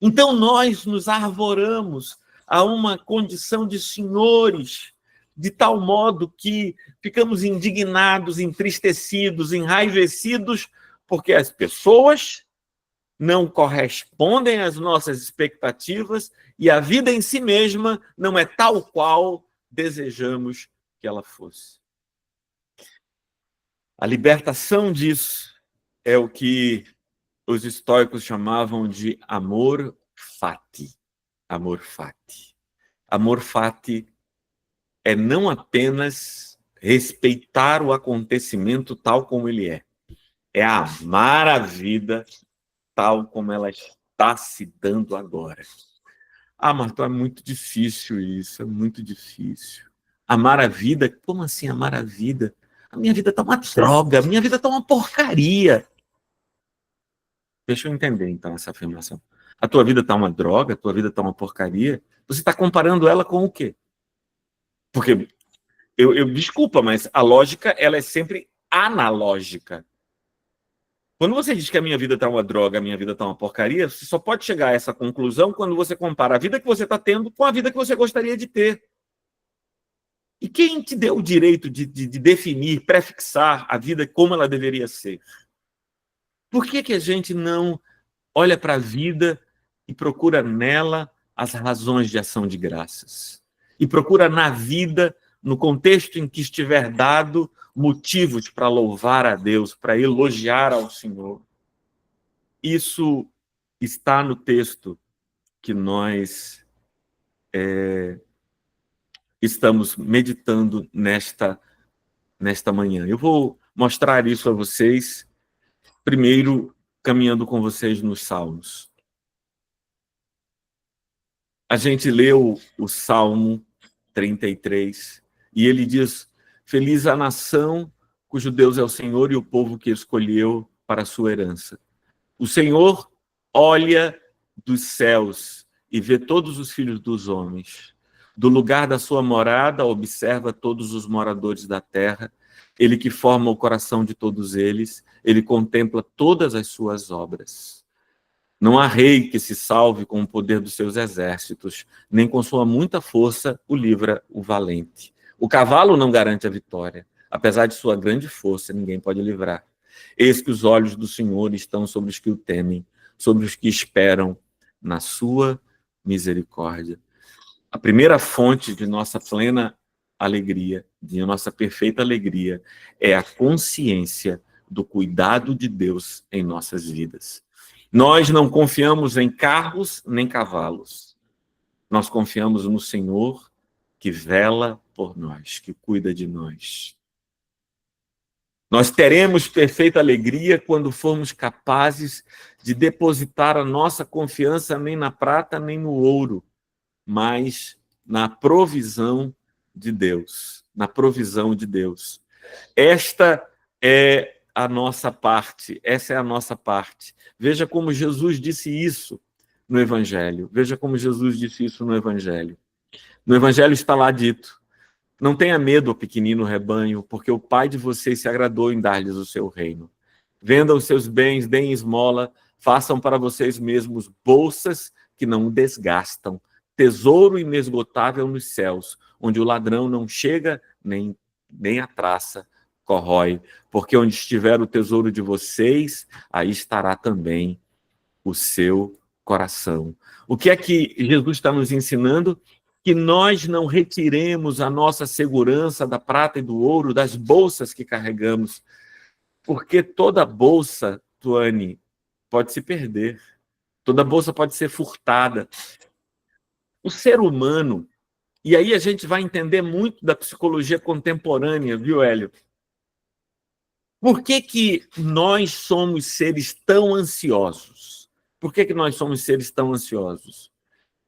Então nós nos arvoramos a uma condição de senhores, de tal modo que ficamos indignados, entristecidos, enraivecidos, porque as pessoas não correspondem às nossas expectativas e a vida em si mesma não é tal qual desejamos que ela fosse. A libertação disso é o que os estoicos chamavam de amor fati. amor fati. Amor fati é não apenas respeitar o acontecimento tal como ele é amar a vida tal como ela está se dando agora. Ah, Martão, é muito difícil isso, é muito difícil. Amar a vida? Como assim amar a vida? A minha vida está uma droga, a minha vida está uma porcaria. Deixa eu entender, então, essa afirmação. A tua vida está uma droga, a tua vida está uma porcaria. Você está comparando ela com o quê? Porque, desculpa, mas a lógica ela é sempre analógica. Quando você diz que a minha vida está uma droga, a minha vida está uma porcaria, você só pode chegar a essa conclusão quando você compara a vida que você está tendo com a vida que você gostaria de ter. E quem te deu o direito de definir, prefixar a vida como ela deveria ser? Por que a gente não olha para a vida e procura nela as razões de ação de graças? E procura na vida, no contexto em que estiver dado, motivos para louvar a Deus, para elogiar ao Senhor. Isso está no texto que nós estamos meditando nesta manhã. Eu vou mostrar isso a vocês, primeiro caminhando com vocês nos Salmos. A gente leu o Salmo 33 e ele diz: feliz a nação cujo Deus é o Senhor e o povo que escolheu para a sua herança. O Senhor olha dos céus e vê todos os filhos dos homens. Do lugar da sua morada, observa todos os moradores da terra. Ele que forma o coração de todos eles, ele contempla todas as suas obras. Não há rei que se salve com o poder dos seus exércitos, nem com sua muita força o livra o valente. O cavalo não garante a vitória. Apesar de sua grande força, ninguém pode livrar. Eis que os olhos do Senhor estão sobre os que o temem, sobre os que esperam na sua misericórdia. A primeira fonte de nossa plena alegria, de nossa perfeita alegria, é a consciência do cuidado de Deus em nossas vidas. Nós não confiamos em carros nem cavalos. Nós confiamos no Senhor que vela por nós, que cuida de nós. Nós teremos perfeita alegria quando formos capazes de depositar a nossa confiança nem na prata nem no ouro, mas na provisão de Deus. Na provisão de Deus. Esta é a nossa parte. Essa é a nossa parte. Veja como Jesus disse isso no Evangelho. Veja como Jesus disse isso no Evangelho. No Evangelho está lá dito: não tenha medo, ó pequenino rebanho, porque o Pai de vocês se agradou em dar-lhes o seu reino. Vendam os seus bens, deem esmola, façam para vocês mesmos bolsas que não desgastam, tesouro inesgotável nos céus, onde o ladrão não chega nem a traça corrói, porque onde estiver o tesouro de vocês, aí estará também o seu coração. O que é que Jesus está nos ensinando? Que nós não retiremos a nossa segurança da prata e do ouro, das bolsas que carregamos, porque toda bolsa, Tuane, pode se perder, toda bolsa pode ser furtada. O ser humano, e aí a gente vai entender muito da psicologia contemporânea, viu, Hélio? Por que nós somos seres tão ansiosos? Por que nós somos seres tão ansiosos?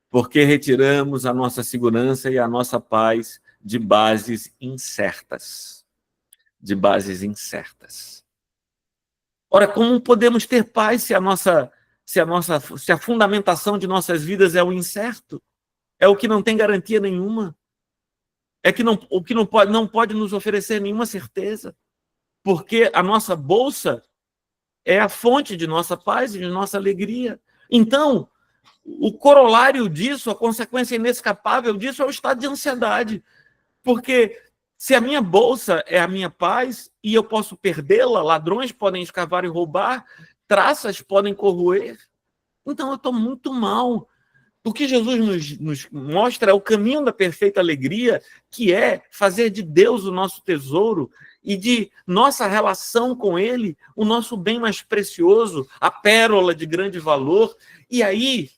Porque retiramos a nossa segurança e a nossa paz de bases incertas. De bases incertas. Ora, como podemos ter paz se a fundamentação de nossas vidas é o incerto? É o que não tem garantia nenhuma? É o que não pode nos oferecer nenhuma certeza? Porque a nossa bolsa é a fonte de nossa paz e de nossa alegria. Então, o corolário disso, a consequência inescapável disso é o estado de ansiedade. Porque se a minha bolsa é a minha paz e eu posso perdê-la, ladrões podem escavar e roubar, traças podem corroer, então eu estou muito mal. O que Jesus nos mostra é o caminho da perfeita alegria, que é fazer de Deus o nosso tesouro e de nossa relação com Ele o nosso bem mais precioso, a pérola de grande valor. E aí,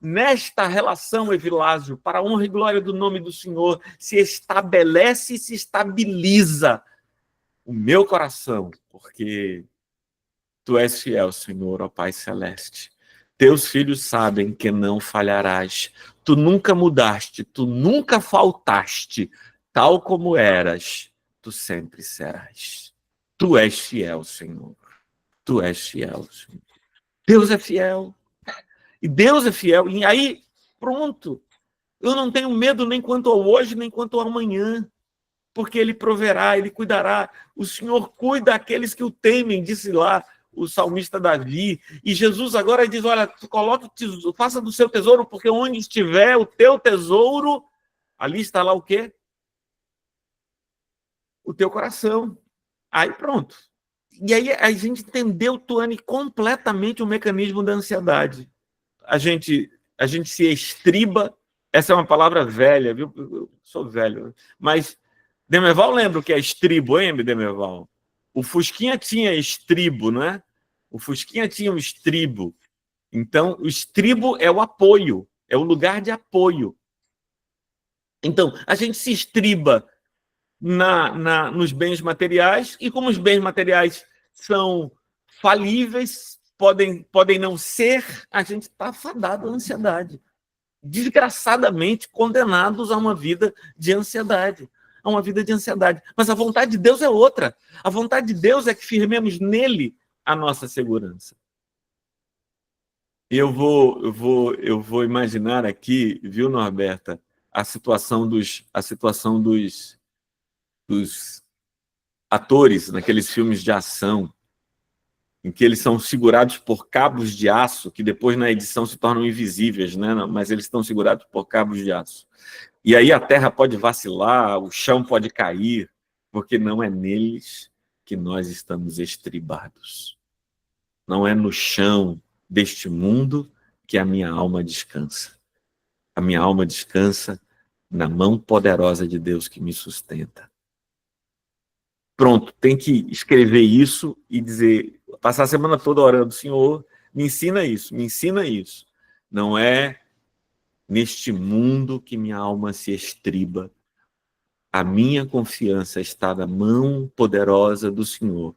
nesta relação, Evilásio, para a honra e glória do nome do Senhor, se estabelece e se estabiliza o meu coração, porque tu és fiel, Senhor, ó Pai Celeste. Teus filhos sabem que não falharás. Tu nunca mudaste, tu nunca faltaste, tal como eras, tu sempre serás. Tu és fiel, Senhor. Tu és fiel, Senhor. Deus é fiel. E Deus é fiel. E aí, pronto. Eu não tenho medo nem quanto ao hoje, nem quanto ao amanhã. Porque Ele proverá, Ele cuidará. O Senhor cuida daqueles que o temem, disse lá o salmista Davi. E Jesus agora diz, olha, faça do seu tesouro, porque onde estiver o teu tesouro, ali está lá o quê? O teu coração. Aí pronto. E aí a gente entendeu, Tuane, completamente o mecanismo da ansiedade. A gente se estriba, essa é uma palavra velha, viu? Eu sou velho, mas Demerval lembra o que é estribo, hein, Demerval? O Fusquinha tinha estribo, não é? O Fusquinha tinha um estribo. Então, o estribo é o apoio, é o lugar de apoio. Então, a gente se estriba nos bens materiais, e como os bens materiais são falíveis, podem não ser, a gente está fadado à ansiedade. Desgraçadamente condenados a uma vida de ansiedade. A uma vida de ansiedade. Mas a vontade de Deus é outra. A vontade de Deus é que firmemos nele a nossa segurança. Eu vou imaginar aqui, viu, Norberta, a situação dos atores naqueles filmes de ação, em que eles são segurados por cabos de aço, que depois na edição se tornam invisíveis, né? Mas eles estão segurados por cabos de aço. E aí a terra pode vacilar, o chão pode cair, porque não é neles que nós estamos estribados. Não é no chão deste mundo que a minha alma descansa. A minha alma descansa na mão poderosa de Deus que me sustenta. Pronto, tem que escrever isso e dizer, passar a semana toda orando, Senhor, me ensina isso, me ensina isso. Não é neste mundo que minha alma se estriba. A minha confiança está na mão poderosa do Senhor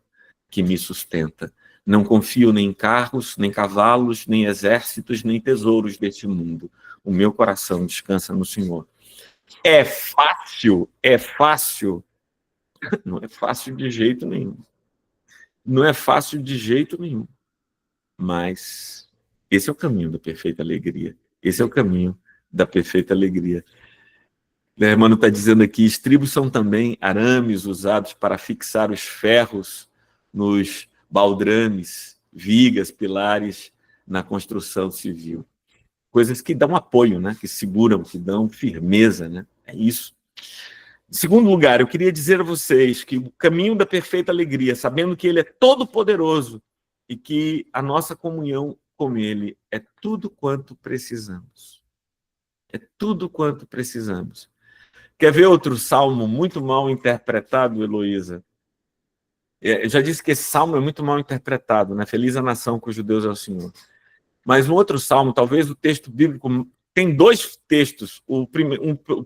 que me sustenta. Não confio nem em carros, nem cavalos, nem exércitos, nem tesouros deste mundo. O meu coração descansa no Senhor. É fácil. Não é fácil de jeito nenhum. Não é fácil de jeito nenhum. Mas esse é o caminho da perfeita alegria. Esse é o caminho da perfeita alegria. O irmão está dizendo aqui, estribos são também arames usados para fixar os ferros nos baldrames, vigas, pilares na construção civil. Coisas que dão apoio, né? Que seguram, que dão firmeza, né? É isso. Em segundo lugar, eu queria dizer a vocês que o caminho da perfeita alegria, sabendo que Ele é todo-poderoso e que a nossa comunhão com Ele é tudo quanto precisamos. É tudo quanto precisamos. Quer ver outro salmo muito mal interpretado, Heloísa? Eu já disse que esse salmo é muito mal interpretado, né? Feliz a nação cujo Deus é o Senhor. Mas um outro salmo, talvez o texto bíblico... Tem dois textos.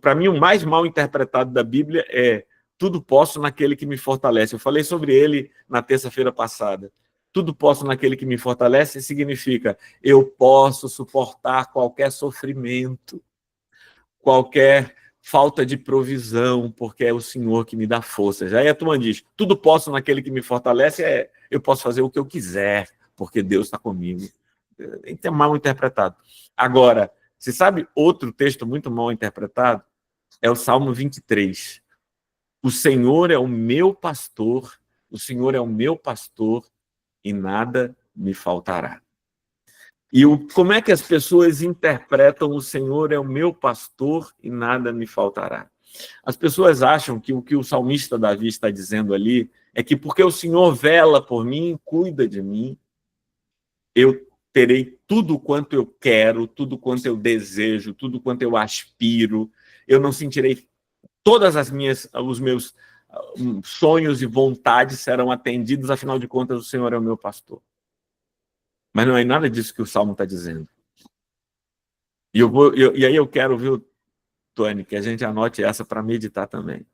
Para mim, o mais mal interpretado da Bíblia é tudo posso naquele que me fortalece. Eu falei sobre ele na terça-feira passada. Tudo posso naquele que me fortalece significa eu posso suportar qualquer sofrimento, qualquer falta de provisão, porque é o Senhor que me dá forças. Aí a turma diz, tudo posso naquele que me fortalece, eu posso fazer o que eu quiser, porque Deus está comigo. É mal interpretado. Agora, você sabe outro texto muito mal interpretado? É o Salmo 23. O Senhor é o meu pastor, e nada me faltará. E como é que as pessoas interpretam o Senhor é o meu pastor e nada me faltará? As pessoas acham que o que o salmista Davi está dizendo ali é que porque o Senhor vela por mim, cuida de mim, eu terei tudo quanto eu quero, tudo quanto eu desejo, tudo quanto eu aspiro, eu não sentirei todas os meus sonhos e vontades serão atendidos, afinal de contas o Senhor é o meu pastor. Mas não é nada disso que o Salmo está dizendo. E aí eu quero, viu, Tony, que a gente anote essa para meditar também.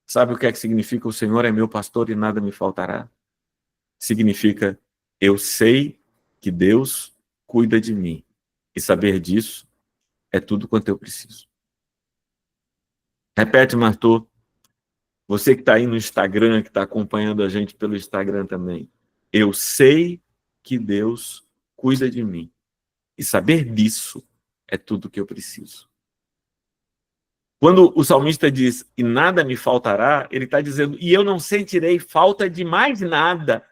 Sabe o que é que significa o Senhor é meu pastor e nada me faltará? Significa, eu sei que Deus cuida de mim. E saber disso é tudo quanto eu preciso. Repete, Martô. Você que está aí no Instagram, que está acompanhando a gente pelo Instagram também. Eu sei que Deus cuida de mim. E saber disso é tudo que eu preciso. Quando o salmista diz, e nada me faltará, ele está dizendo, e eu não sentirei falta de mais nada,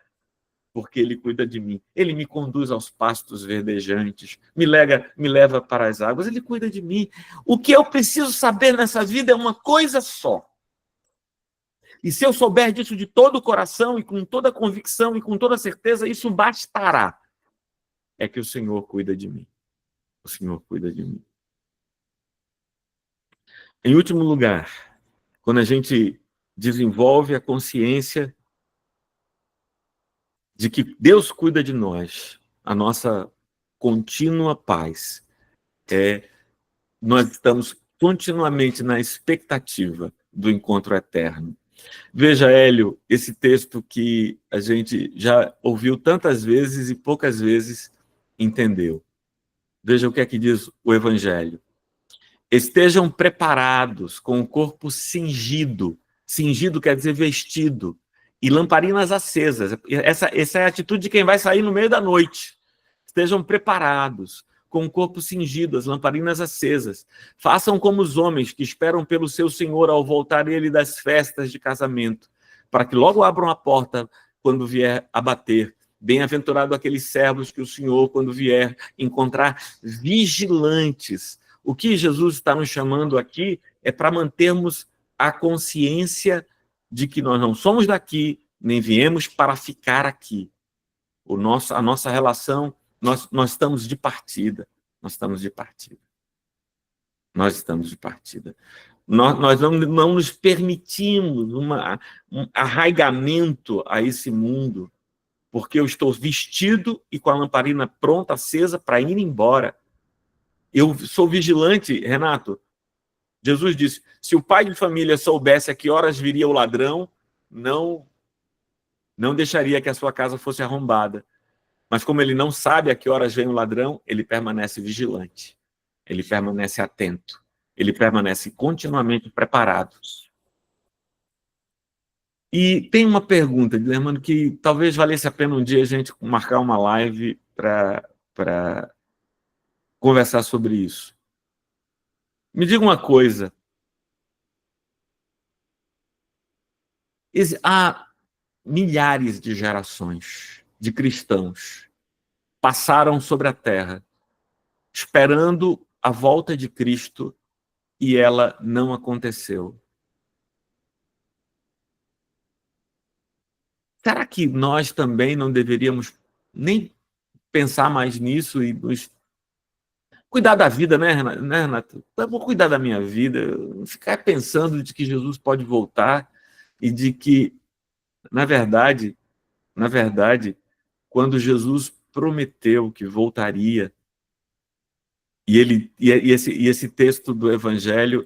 porque ele cuida de mim. Ele me conduz aos pastos verdejantes, me leva para as águas, ele cuida de mim. O que eu preciso saber nessa vida é uma coisa só. E se eu souber disso de todo o coração, e com toda a convicção, e com toda a certeza, isso bastará. É que o Senhor cuida de mim. O Senhor cuida de mim. Em último lugar, quando a gente desenvolve a consciência de que Deus cuida de nós, a nossa contínua paz nós estamos continuamente na expectativa do encontro eterno. Veja, Hélio, esse texto que a gente já ouviu tantas vezes e poucas vezes entendeu. Veja o que é que diz o Evangelho. Estejam preparados com o corpo cingido. Cingido quer dizer vestido. E lamparinas acesas. Essa é a atitude de quem vai sair no meio da noite. Estejam preparados com o corpo cingido, as lamparinas acesas. Façam como os homens que esperam pelo seu Senhor ao voltar ele das festas de casamento, para que logo abram a porta quando vier a bater. Bem-aventurado aqueles servos que o Senhor, quando vier, encontrar vigilantes. O que Jesus está nos chamando aqui é para mantermos a consciência de que nós não somos daqui, nem viemos para ficar aqui. A nossa relação, nós estamos de partida. Nós estamos de partida. Nós estamos de partida. Nós não nos permitimos um arraigamento a esse mundo, porque eu estou vestido e com a lamparina pronta, acesa, para ir embora. Eu sou vigilante, Renato. Jesus disse, se o pai de família soubesse a que horas viria o ladrão, não deixaria que a sua casa fosse arrombada. Mas como ele não sabe a que horas vem o ladrão, ele permanece vigilante. Ele permanece atento. Ele permanece continuamente preparado. E tem uma pergunta, Guilherme, que talvez valesse a pena um dia a gente marcar uma live para conversar sobre isso. Me diga uma coisa. Há milhares de gerações de cristãos passaram sobre a Terra esperando a volta de Cristo e ela não aconteceu. Será que nós também não deveríamos nem pensar mais nisso e nos cuidar da vida, né, Renato? Eu vou cuidar da minha vida, ficar pensando de que Jesus pode voltar e de que, na verdade, quando Jesus prometeu que voltaria, e esse texto do Evangelho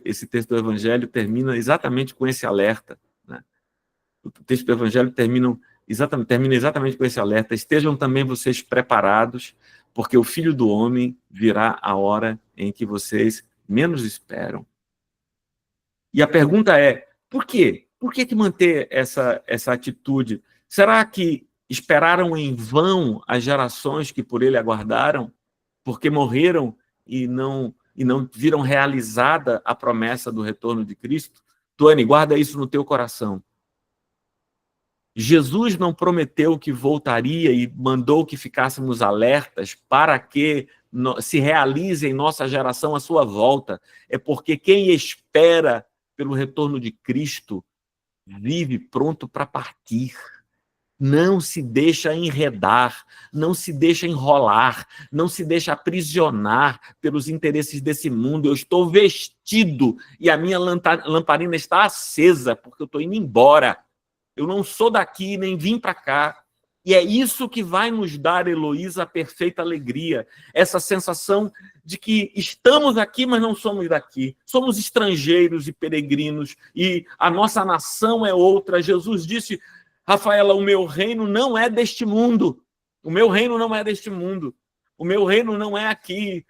termina exatamente com esse alerta, né? O texto do Evangelho termina exatamente com esse alerta. Estejam também vocês preparados, porque o Filho do Homem virá a hora em que vocês menos esperam. E a pergunta é, por quê? Por que manter essa atitude? Será que esperaram em vão as gerações que por ele aguardaram, porque morreram e não viram realizada a promessa do retorno de Cristo? Tony, guarda isso no teu coração. Jesus não prometeu que voltaria e mandou que ficássemos alertas para que se realize em nossa geração a sua volta. É porque quem espera pelo retorno de Cristo vive pronto para partir. Não se deixa enredar, não se deixa enrolar, não se deixa aprisionar pelos interesses desse mundo. Eu estou vestido e a minha lamparina está acesa porque eu estou indo embora. Eu não sou daqui, nem vim para cá. E é isso que vai nos dar, Heloísa, a perfeita alegria. Essa sensação de que estamos aqui, mas não somos daqui. Somos estrangeiros e peregrinos, e a nossa nação é outra. Jesus disse, Rafaela, o meu reino não é deste mundo. O meu reino não é deste mundo. O meu reino não é aqui.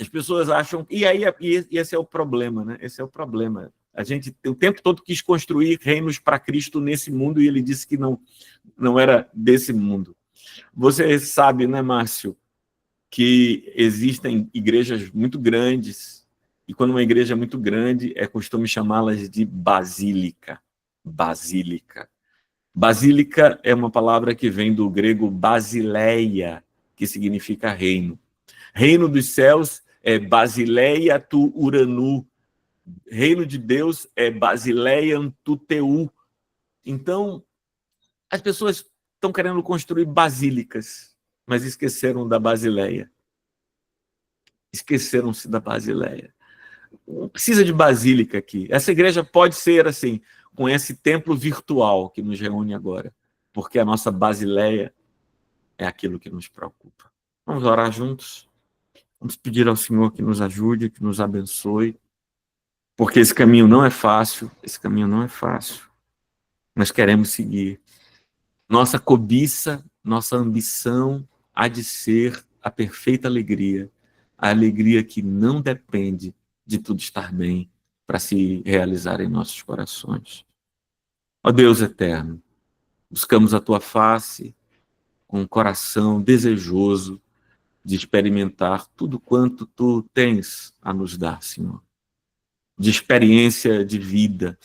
As pessoas acham... E esse é o problema, né? Esse é o problema. A gente o tempo todo quis construir reinos para Cristo nesse mundo, e ele disse que não era desse mundo. Você sabe, né, Márcio, que existem igrejas muito grandes, e quando uma igreja é muito grande, é costume chamá-las de basílica. Basílica. Basílica é uma palavra que vem do grego basileia, que significa reino. Reino dos céus é basileia tu uranu. Reino de Deus é basileiam tu teu. Então, as pessoas estão querendo construir basílicas, mas esqueceram da Basileia. Esqueceram-se da Basileia. Não precisa de basílica aqui. Essa igreja pode ser assim, com esse templo virtual que nos reúne agora, porque a nossa Basileia é aquilo que nos preocupa. Vamos orar juntos? Vamos pedir ao Senhor que nos ajude, que nos abençoe, porque esse caminho não é fácil, nós queremos seguir. Nossa cobiça, nossa ambição há de ser a perfeita alegria, a alegria que não depende de tudo estar bem para se realizar em nossos corações. Ó Deus eterno, buscamos a Tua face com um coração desejoso de experimentar tudo quanto Tu tens a nos dar, Senhor, de experiência de vida.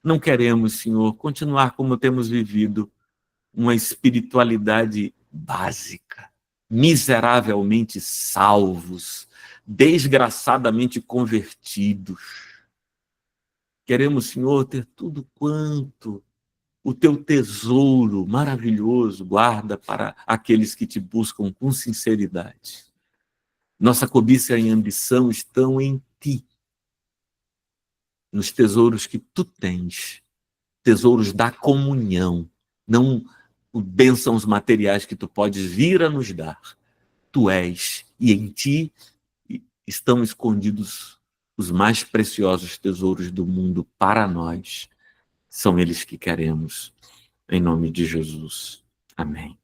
Não queremos, Senhor, continuar como temos vivido, uma espiritualidade básica, miseravelmente salvos, desgraçadamente convertidos. Queremos, Senhor, ter tudo quanto o Teu tesouro maravilhoso guarda para aqueles que Te buscam com sinceridade. Nossa cobiça e ambição estão em Ti, nos tesouros que Tu tens, tesouros da comunhão, não bênçãos materiais que Tu podes vir a nos dar. Tu és, e em Ti estão escondidos os mais preciosos tesouros do mundo para nós. São eles que queremos, em nome de Jesus. Amém.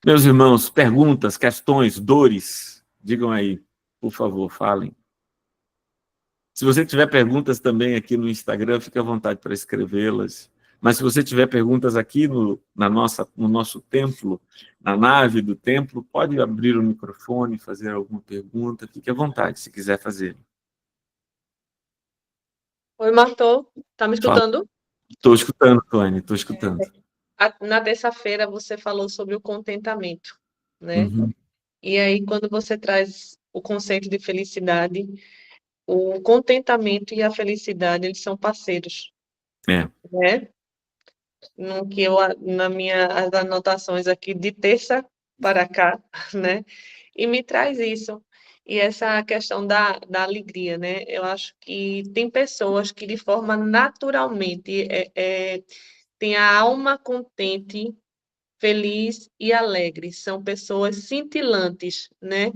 Meus irmãos, perguntas, questões, dores, digam aí, por favor, falem. Se você tiver perguntas também aqui no Instagram, fique à vontade para escrevê-las. Mas se você tiver perguntas aqui no nosso templo, na nave do templo, pode abrir o microfone, fazer alguma pergunta, fique à vontade se quiser fazer. Oi, Martô, tá me escutando? Estou escutando, Tony, estou escutando. Na terça-feira você falou sobre o contentamento, né? Uhum. E aí, quando você traz o conceito de felicidade, o contentamento e a felicidade, eles são parceiros, né? No que nas minhas anotações aqui de terça para cá, né? E me traz isso. E essa questão da alegria, né? Eu acho que tem pessoas que, de forma naturalmente, têm a alma contente, feliz e alegre. São pessoas cintilantes, né?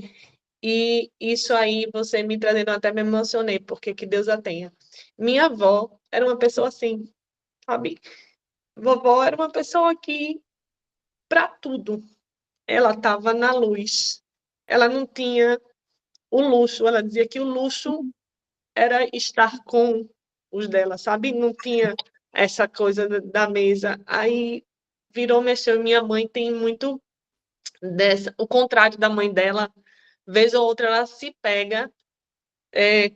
E isso aí, você me trazendo, eu até me emocionei, porque que Deus a tenha. Minha avó era uma pessoa assim, sabe? Vovó era uma pessoa que, para tudo, ela estava na luz. Ela não tinha o luxo, ela dizia que o luxo era estar com os dela, sabe? Não tinha essa coisa da mesa. Aí virou, mexeu, minha mãe tem muito o contrário da mãe dela, vez ou outra ela se pega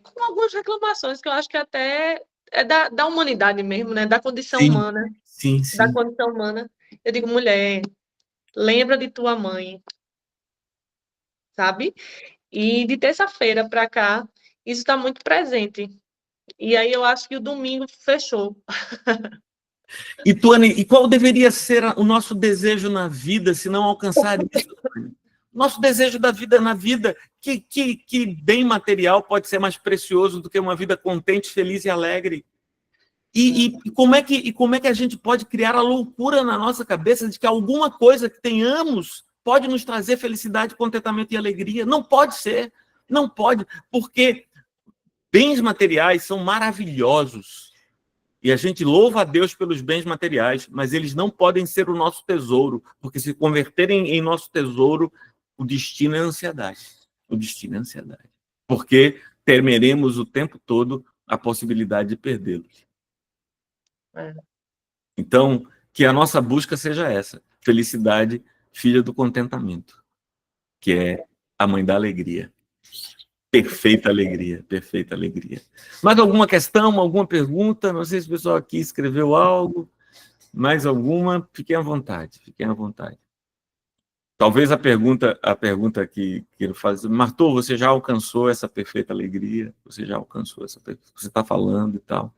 com algumas reclamações que eu acho que até é da humanidade mesmo, né? Da condição humana. Sim. Da condição humana. Eu digo, mulher, lembra de tua mãe, sabe? E de terça-feira para cá, isso está muito presente. E aí eu acho que o domingo fechou. E, Tony, e qual deveria ser o nosso desejo na vida, se não alcançar isso? Nosso desejo da vida na vida, que bem material pode ser mais precioso do que uma vida contente, feliz e alegre? E como é que a gente pode criar a loucura na nossa cabeça de que alguma coisa que tenhamos pode nos trazer felicidade, contentamento e alegria? Não pode ser, não pode, porque bens materiais são maravilhosos. E a gente louva a Deus pelos bens materiais, mas eles não podem ser o nosso tesouro, porque se converterem em nosso tesouro, o destino é ansiedade. O destino é ansiedade. Porque temeremos o tempo todo a possibilidade de perdê-los. Então, que a nossa busca seja essa, felicidade, filha do contentamento, que é a mãe da alegria. Perfeita alegria, perfeita alegria. Mais alguma questão, alguma pergunta? Não sei se o pessoal aqui escreveu algo. Mais alguma? Fiquem à vontade, fiquem à vontade. Talvez a pergunta que ele faz, Martô, você já alcançou essa perfeita alegria? Você já alcançou essa perfeita... Você está falando e tal.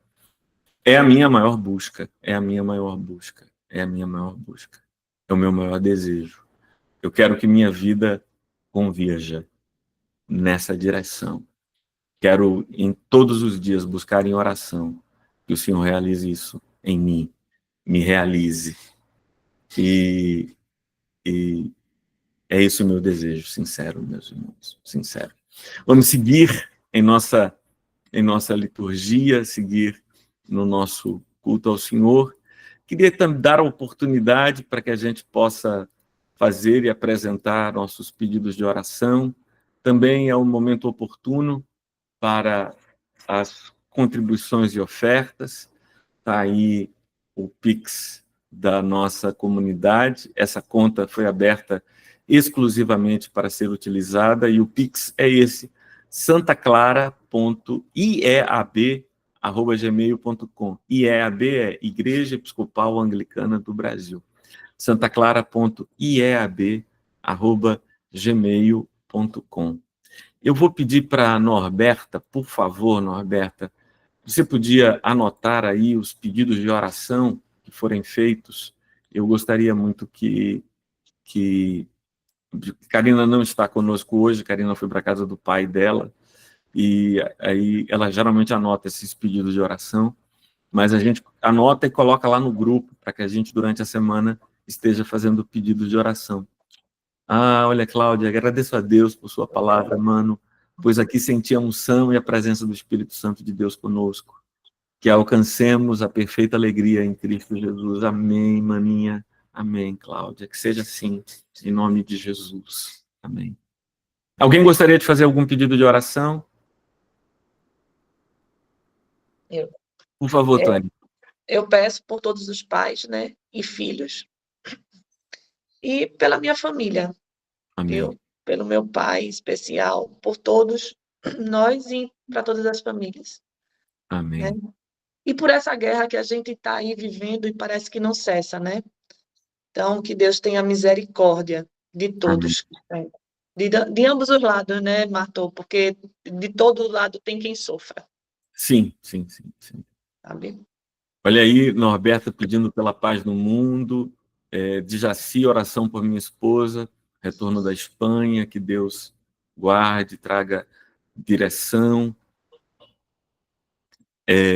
É a minha maior busca, é a minha maior busca, é a minha maior busca. É o meu maior desejo. Eu quero que minha vida converja nessa direção. Quero, em todos os dias, buscar em oração que o Senhor realize isso em mim, me realize. E é esse o meu desejo, sincero, meus irmãos, sincero. Vamos seguir em nossa liturgia, seguir no nosso culto ao Senhor. Queria dar a oportunidade para que a gente possa fazer e apresentar nossos pedidos de oração. Também é um momento oportuno para as contribuições e ofertas. Está aí o Pix da nossa comunidade. Essa conta foi aberta exclusivamente para ser utilizada, e o Pix é esse, santaclara.ieab@gmail.com. IEAB é Igreja Episcopal Anglicana do Brasil. santaclara.ieab@gmail.com. Eu vou pedir para a Norberta, por favor, Norberta, você podia anotar aí os pedidos de oração que forem feitos. Eu gostaria muito que Karina não está conosco hoje, Karina foi para a casa do pai dela, e aí ela geralmente anota esses pedidos de oração, mas a gente anota e coloca lá no grupo, para que a gente, durante a semana, esteja fazendo pedidos de oração. Olha, Cláudia, agradeço a Deus por sua palavra, mano, pois aqui senti a unção e a presença do Espírito Santo de Deus conosco. Que alcancemos a perfeita alegria em Cristo Jesus. Amém, maninha. Amém, Cláudia. Que seja assim, em nome de Jesus. Amém. Alguém gostaria de fazer algum pedido de oração? Eu. Por favor, Tânia. Eu peço por todos os pais, né, e filhos, e pela minha família. Amém. Pelo meu pai especial, por todos nós e para todas as famílias. Amém. Né? E por essa guerra que a gente está aí vivendo e parece que não cessa, né? Então, que Deus tenha misericórdia de todos. De ambos os lados, né, Martô? Porque de todo lado tem quem sofra. Sim. Sabe? Olha aí, Norberta pedindo pela paz no mundo, de Jaci, oração por minha esposa, retorno da Espanha, que Deus guarde, traga direção.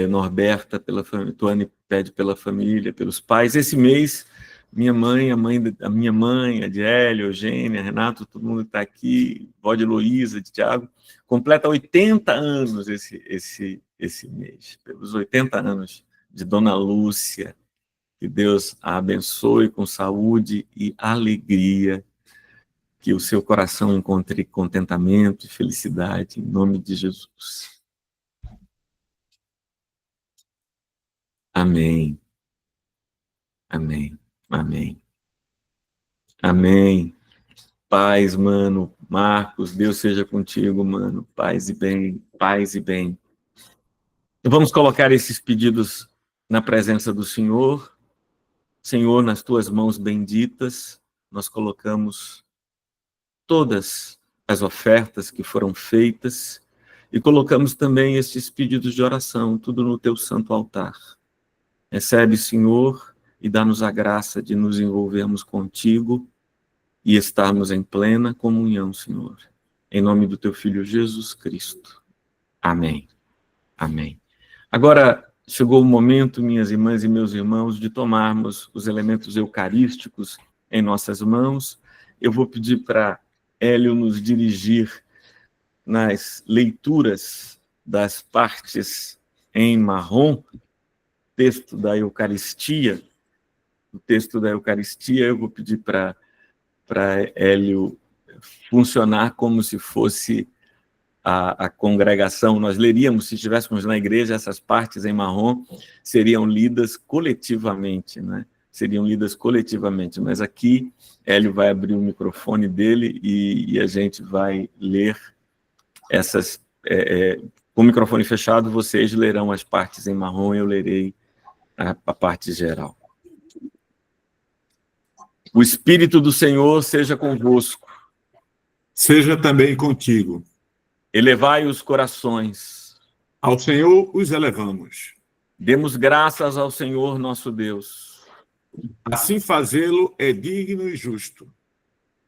Norberta, pela família, Tuane pede pela família, pelos pais. Esse mês, minha mãe, a minha mãe, a Adélia, a Eugênia, a Renato, todo mundo está aqui, vó de Heloísa, de Tiago, completa 80 anos esse mês, pelos 80 anos de Dona Lúcia. Que Deus a abençoe com saúde e alegria, que o seu coração encontre contentamento e felicidade, em nome de Jesus. Amém. Amém. Amém. Amém. Paz, mano. Marcos, Deus seja contigo, mano. Paz e bem. Paz e bem. Vamos colocar esses pedidos na presença do Senhor. Senhor, nas tuas mãos benditas, nós colocamos todas as ofertas que foram feitas e colocamos também esses pedidos de oração, tudo no teu santo altar. Recebe, Senhor, e dá-nos a graça de nos envolvermos contigo e estarmos em plena comunhão, Senhor. Em nome do teu Filho Jesus Cristo. Amém. Amém. Agora, chegou o momento, minhas irmãs e meus irmãos, de tomarmos os elementos eucarísticos em nossas mãos. Eu vou pedir para Hélio nos dirigir nas leituras das partes em marrom, texto da Eucaristia. O texto da Eucaristia eu vou pedir para Hélio funcionar como se fosse a congregação. Nós leríamos, se estivéssemos na igreja, essas partes em marrom seriam lidas coletivamente, né? Seriam lidas coletivamente, mas aqui Hélio vai abrir o microfone dele e a gente vai ler essas... com o microfone fechado, vocês lerão as partes em marrom e eu lerei a parte geral. O Espírito do Senhor seja convosco. Seja também contigo. Elevai os corações. Ao Senhor os elevamos. Demos graças ao Senhor nosso Deus. Assim fazê-lo é digno e justo.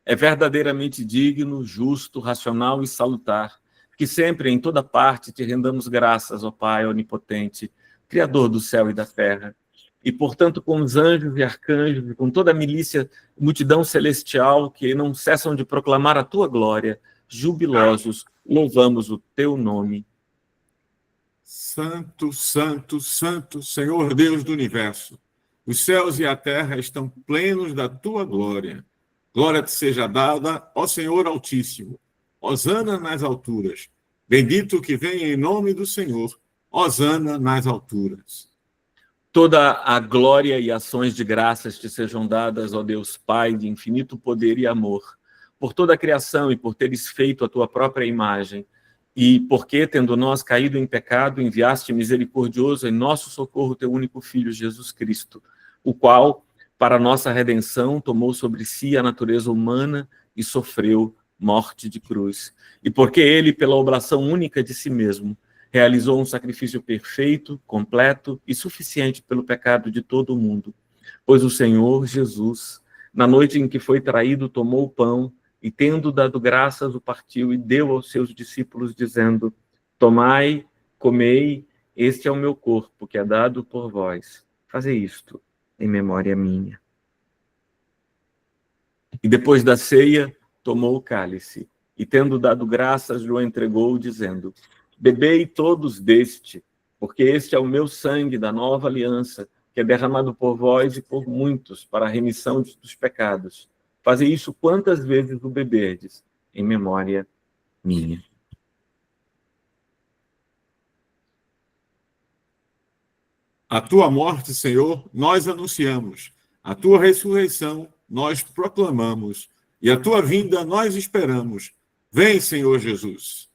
É verdadeiramente digno, justo, racional e salutar, que sempre, em toda parte, te rendamos graças, ó Pai onipotente, Criador do céu e da terra. E, portanto, com os anjos e arcanjos, e com toda a milícia, multidão celestial, que não cessam de proclamar a tua glória, jubilosos, louvamos o teu nome. Santo, santo, santo, Senhor Deus do universo. Os céus e a terra estão plenos da tua glória. Glória te seja dada, ó Senhor Altíssimo. Hosana nas alturas. Bendito que vem em nome do Senhor. Hosana nas alturas. Toda a glória e ações de graças te sejam dadas, ó Deus Pai, de infinito poder e amor, por toda a criação e por teres feito a tua própria imagem, e porque, tendo nós caído em pecado, enviaste misericordioso em nosso socorro teu único Filho, Jesus Cristo, o qual, para nossa redenção, tomou sobre si a natureza humana e sofreu morte de cruz. E porque ele, pela oblação única de si mesmo, realizou um sacrifício perfeito, completo e suficiente pelo pecado de todo o mundo. Pois o Senhor Jesus, na noite em que foi traído, tomou o pão e, tendo dado graças, o partiu e deu aos seus discípulos, dizendo: tomai, comei, este é o meu corpo, que é dado por vós. Fazei isto em memória minha. E depois da ceia, tomou o cálice e, tendo dado graças, lhe entregou, dizendo: bebei todos deste, porque este é o meu sangue da nova aliança, que é derramado por vós e por muitos para a remissão dos pecados. Fazei isso quantas vezes o beberdes, em memória minha. A tua morte, Senhor, nós anunciamos. A tua ressurreição, nós proclamamos. E a tua vinda, nós esperamos. Vem, Senhor Jesus.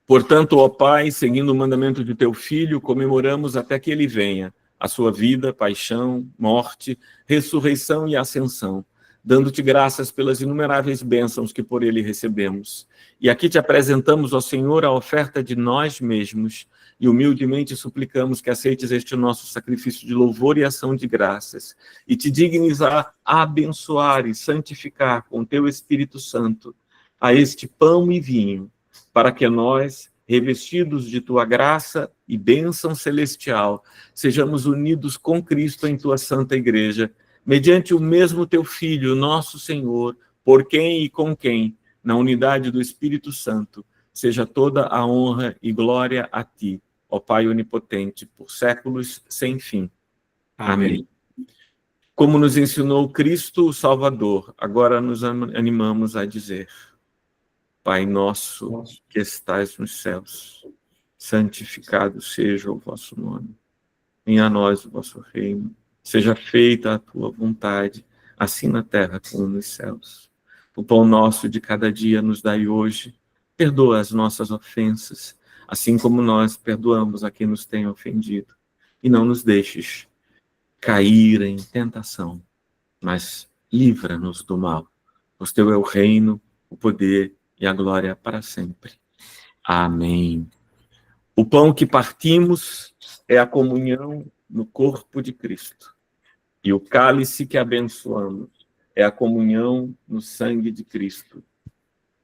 Portanto, ó Pai, seguindo o mandamento de teu Filho, comemoramos até que ele venha, a sua vida, paixão, morte, ressurreição e ascensão, dando-te graças pelas inumeráveis bênçãos que por ele recebemos. E aqui te apresentamos, ó Senhor, a oferta de nós mesmos, e humildemente suplicamos que aceites este nosso sacrifício de louvor e ação de graças, e te dignes a abençoar e santificar com teu Espírito Santo a este pão e vinho, para que nós, revestidos de tua graça e bênção celestial, sejamos unidos com Cristo em tua santa igreja, mediante o mesmo teu Filho, nosso Senhor, por quem e com quem, na unidade do Espírito Santo, seja toda a honra e glória a ti, ó Pai onipotente, por séculos sem fim. Amém. Como nos ensinou Cristo, o Salvador, agora nos animamos a dizer: Pai nosso, que estais nos céus, santificado seja o vosso nome. Venha a nós o vosso reino. Seja feita a tua vontade, assim na terra como nos céus. O pão nosso de cada dia nos dai hoje. Perdoa as nossas ofensas, assim como nós perdoamos a quem nos tem ofendido. E não nos deixes cair em tentação, mas livra-nos do mal. Pois teu é o reino, o poder e a glória para sempre. Amém. O pão que partimos é a comunhão no corpo de Cristo. E o cálice que abençoamos é a comunhão no sangue de Cristo.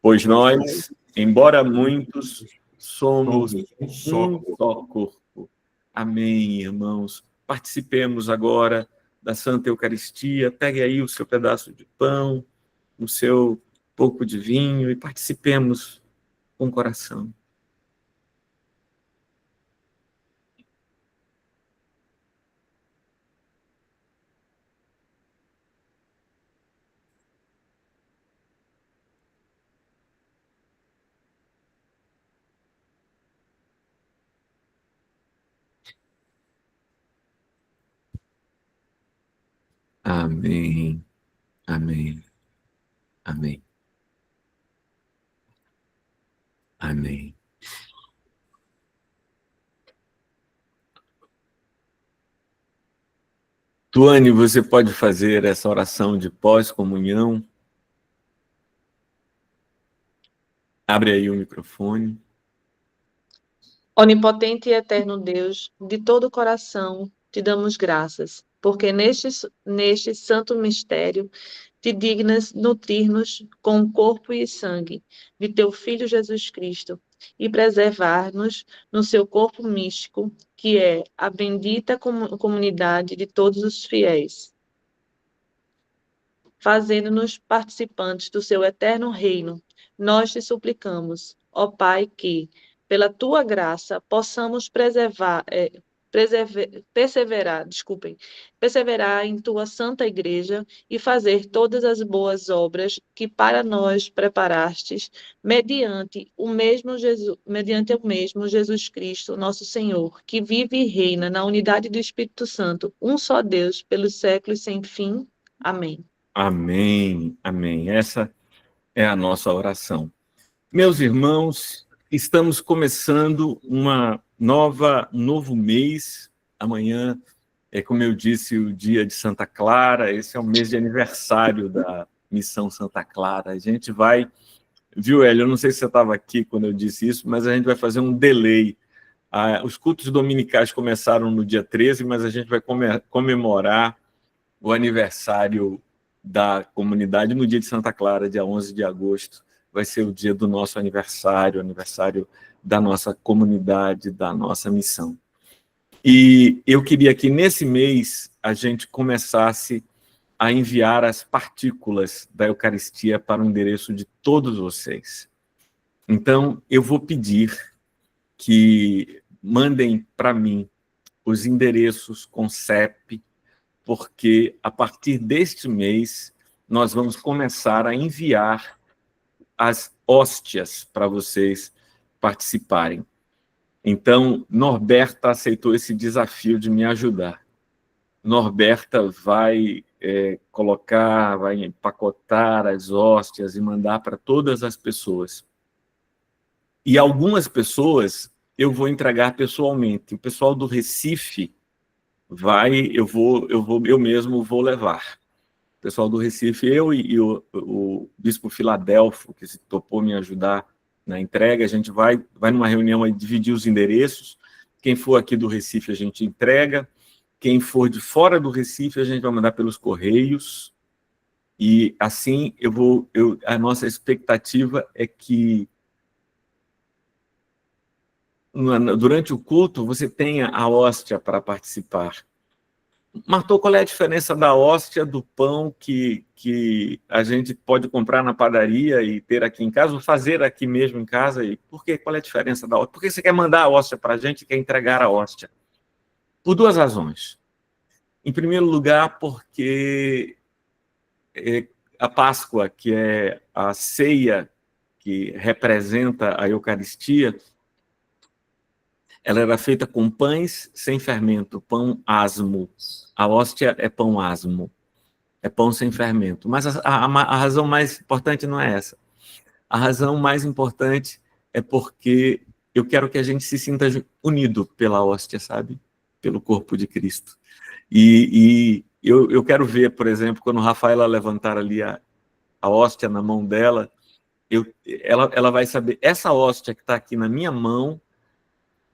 Pois nós, embora muitos, somos um só corpo, Amém, irmãos. Participemos agora da Santa Eucaristia. Pegue aí o seu pedaço de pão, o seu pouco de vinho e participemos com o coração. Amém, amém, amém, amém. Tuane, você pode fazer essa oração de pós-comunhão? Abre aí o microfone. Onipotente e eterno Deus, de todo o coração te damos graças, porque neste santo mistério te dignas nutrir-nos com o corpo e sangue de teu Filho Jesus Cristo e preservar-nos no seu corpo místico, que é a bendita comunidade de todos os fiéis, fazendo-nos participantes do seu eterno reino. Nós te suplicamos, ó Pai, que, pela tua graça, possamos perseverar em tua santa igreja e fazer todas as boas obras que para nós preparastes, mediante o mesmo Jesus Cristo, nosso Senhor, que vive e reina na unidade do Espírito Santo, um só Deus, pelos séculos sem fim. Amém. Amém, amém. Essa é a nossa oração. Meus irmãos, estamos começando um novo mês. Amanhã é, como eu disse, o dia de Santa Clara. Esse é o mês de aniversário da Missão Santa Clara. A gente vai, viu, Hélio? Eu não sei se você estava aqui quando eu disse isso, mas a gente vai fazer um delay. Os cultos dominicais começaram no dia 13, mas a gente vai comemorar o aniversário da comunidade no dia de Santa Clara, dia 11 de agosto. Vai ser o dia do nosso aniversário, aniversário da nossa comunidade, da nossa missão. E eu queria que nesse mês a gente começasse a enviar as partículas da Eucaristia para o endereço de todos vocês. Então, eu vou pedir que mandem para mim os endereços com CEP, porque a partir deste mês nós vamos começar a enviar as hóstias para vocês participarem. Então, Norberta aceitou esse desafio de me ajudar. Norberta vai vai empacotar as hóstias e mandar para todas as pessoas. E algumas pessoas eu vou entregar pessoalmente. O pessoal do Recife eu mesmo vou levar. O pessoal do Recife, eu e o bispo Filadelfo, que se topou me ajudar na entrega, a gente vai numa reunião aí dividir os endereços. Quem for aqui do Recife, a gente entrega. Quem for de fora do Recife, a gente vai mandar pelos correios. E assim, a nossa expectativa é que durante o culto você tenha a hóstia para participar. Martou, qual é a diferença da hóstia do pão que a gente pode comprar na padaria e ter aqui em casa, ou fazer aqui mesmo em casa? E por quê? Qual é a diferença da hóstia? Por que você quer mandar a hóstia para a gente e quer entregar a hóstia? Por duas razões. Em primeiro lugar, porque a Páscoa, que é a ceia que representa a Eucaristia, ela era feita com pães sem fermento, pão asmo. A hóstia é pão asmo, é pão sem fermento. Mas a razão mais importante não é essa. A razão mais importante é porque eu quero que a gente se sinta unido pela hóstia, sabe? Pelo corpo de Cristo. E eu quero ver, por exemplo, quando Rafaela levantar ali a hóstia na mão dela, ela vai saber, essa hóstia que está aqui na minha mão,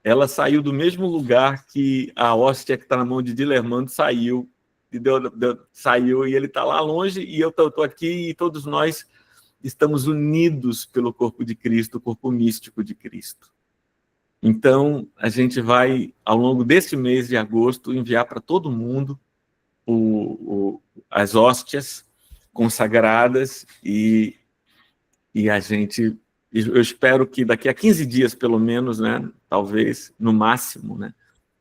ela saiu do mesmo lugar que a hóstia que está na mão de Dilermando saiu, saiu, e ele está lá longe, e eu estou aqui, e todos nós estamos unidos pelo corpo de Cristo, o corpo místico de Cristo. Então, a gente vai, ao longo deste mês de agosto, enviar para todo mundo as hóstias consagradas e eu espero que daqui a 15 dias, pelo menos, né, talvez, no máximo, né,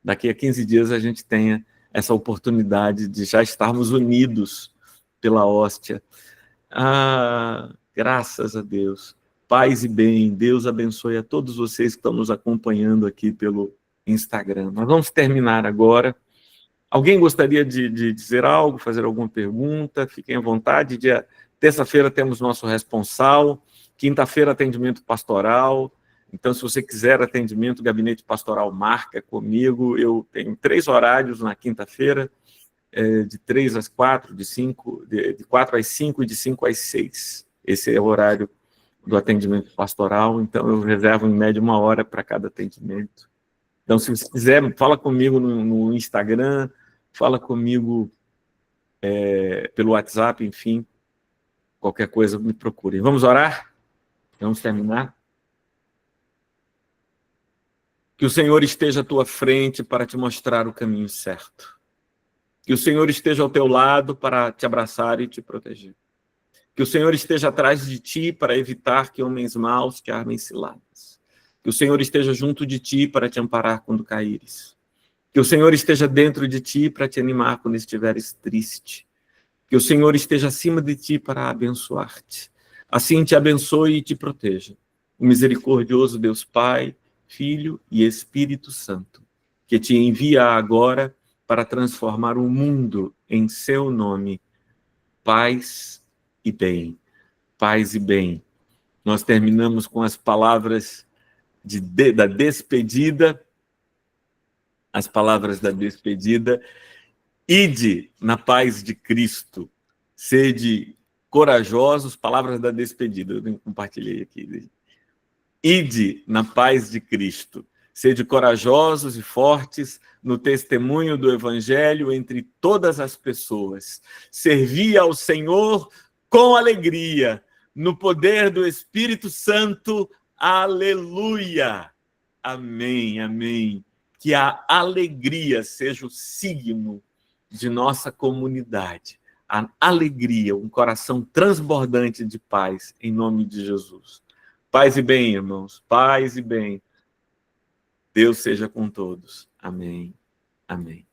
daqui a 15 dias a gente tenha essa oportunidade de já estarmos unidos pela hóstia. Graças a Deus. Paz e bem, Deus abençoe a todos vocês que estão nos acompanhando aqui pelo Instagram. Nós vamos terminar agora. Alguém gostaria de dizer algo, fazer alguma pergunta? Fiquem à vontade. Terça-feira temos nosso responsal, quinta-feira atendimento pastoral. Então, se você quiser atendimento, gabinete pastoral, marca comigo. Eu tenho 3 horários na quinta-feira, de 3 às 4, de 4 às 5 e de 5 às 6. Esse é o horário do atendimento pastoral, então eu reservo em média 1 hora para cada atendimento. Então, se você quiser, fala comigo no Instagram, fala comigo pelo WhatsApp, enfim, qualquer coisa me procurem. Vamos orar? Vamos terminar? Que o Senhor esteja à tua frente para te mostrar o caminho certo. Que o Senhor esteja ao teu lado para te abraçar e te proteger. Que o Senhor esteja atrás de ti para evitar que homens maus te armem ciladas. Que o Senhor esteja junto de ti para te amparar quando caíres. Que o Senhor esteja dentro de ti para te animar quando estiveres triste. Que o Senhor esteja acima de ti para abençoar-te. Assim te abençoe e te proteja. O misericordioso Deus Pai, Filho e Espírito Santo, que te envia agora para transformar o mundo em seu nome. Paz e bem. Paz e bem. Nós terminamos com as palavras da despedida. As palavras da despedida. Ide na paz de Cristo. Sede corajosos. Palavras da despedida. Eu compartilhei aqui. Ide na paz de Cristo. Sede corajosos e fortes no testemunho do Evangelho entre todas as pessoas. Servi ao Senhor com alegria, no poder do Espírito Santo. Aleluia! Amém, amém. Que a alegria seja o signo de nossa comunidade. A alegria, um coração transbordante de paz, em nome de Jesus. Paz e bem, irmãos. Paz e bem. Deus seja com todos. Amém. Amém.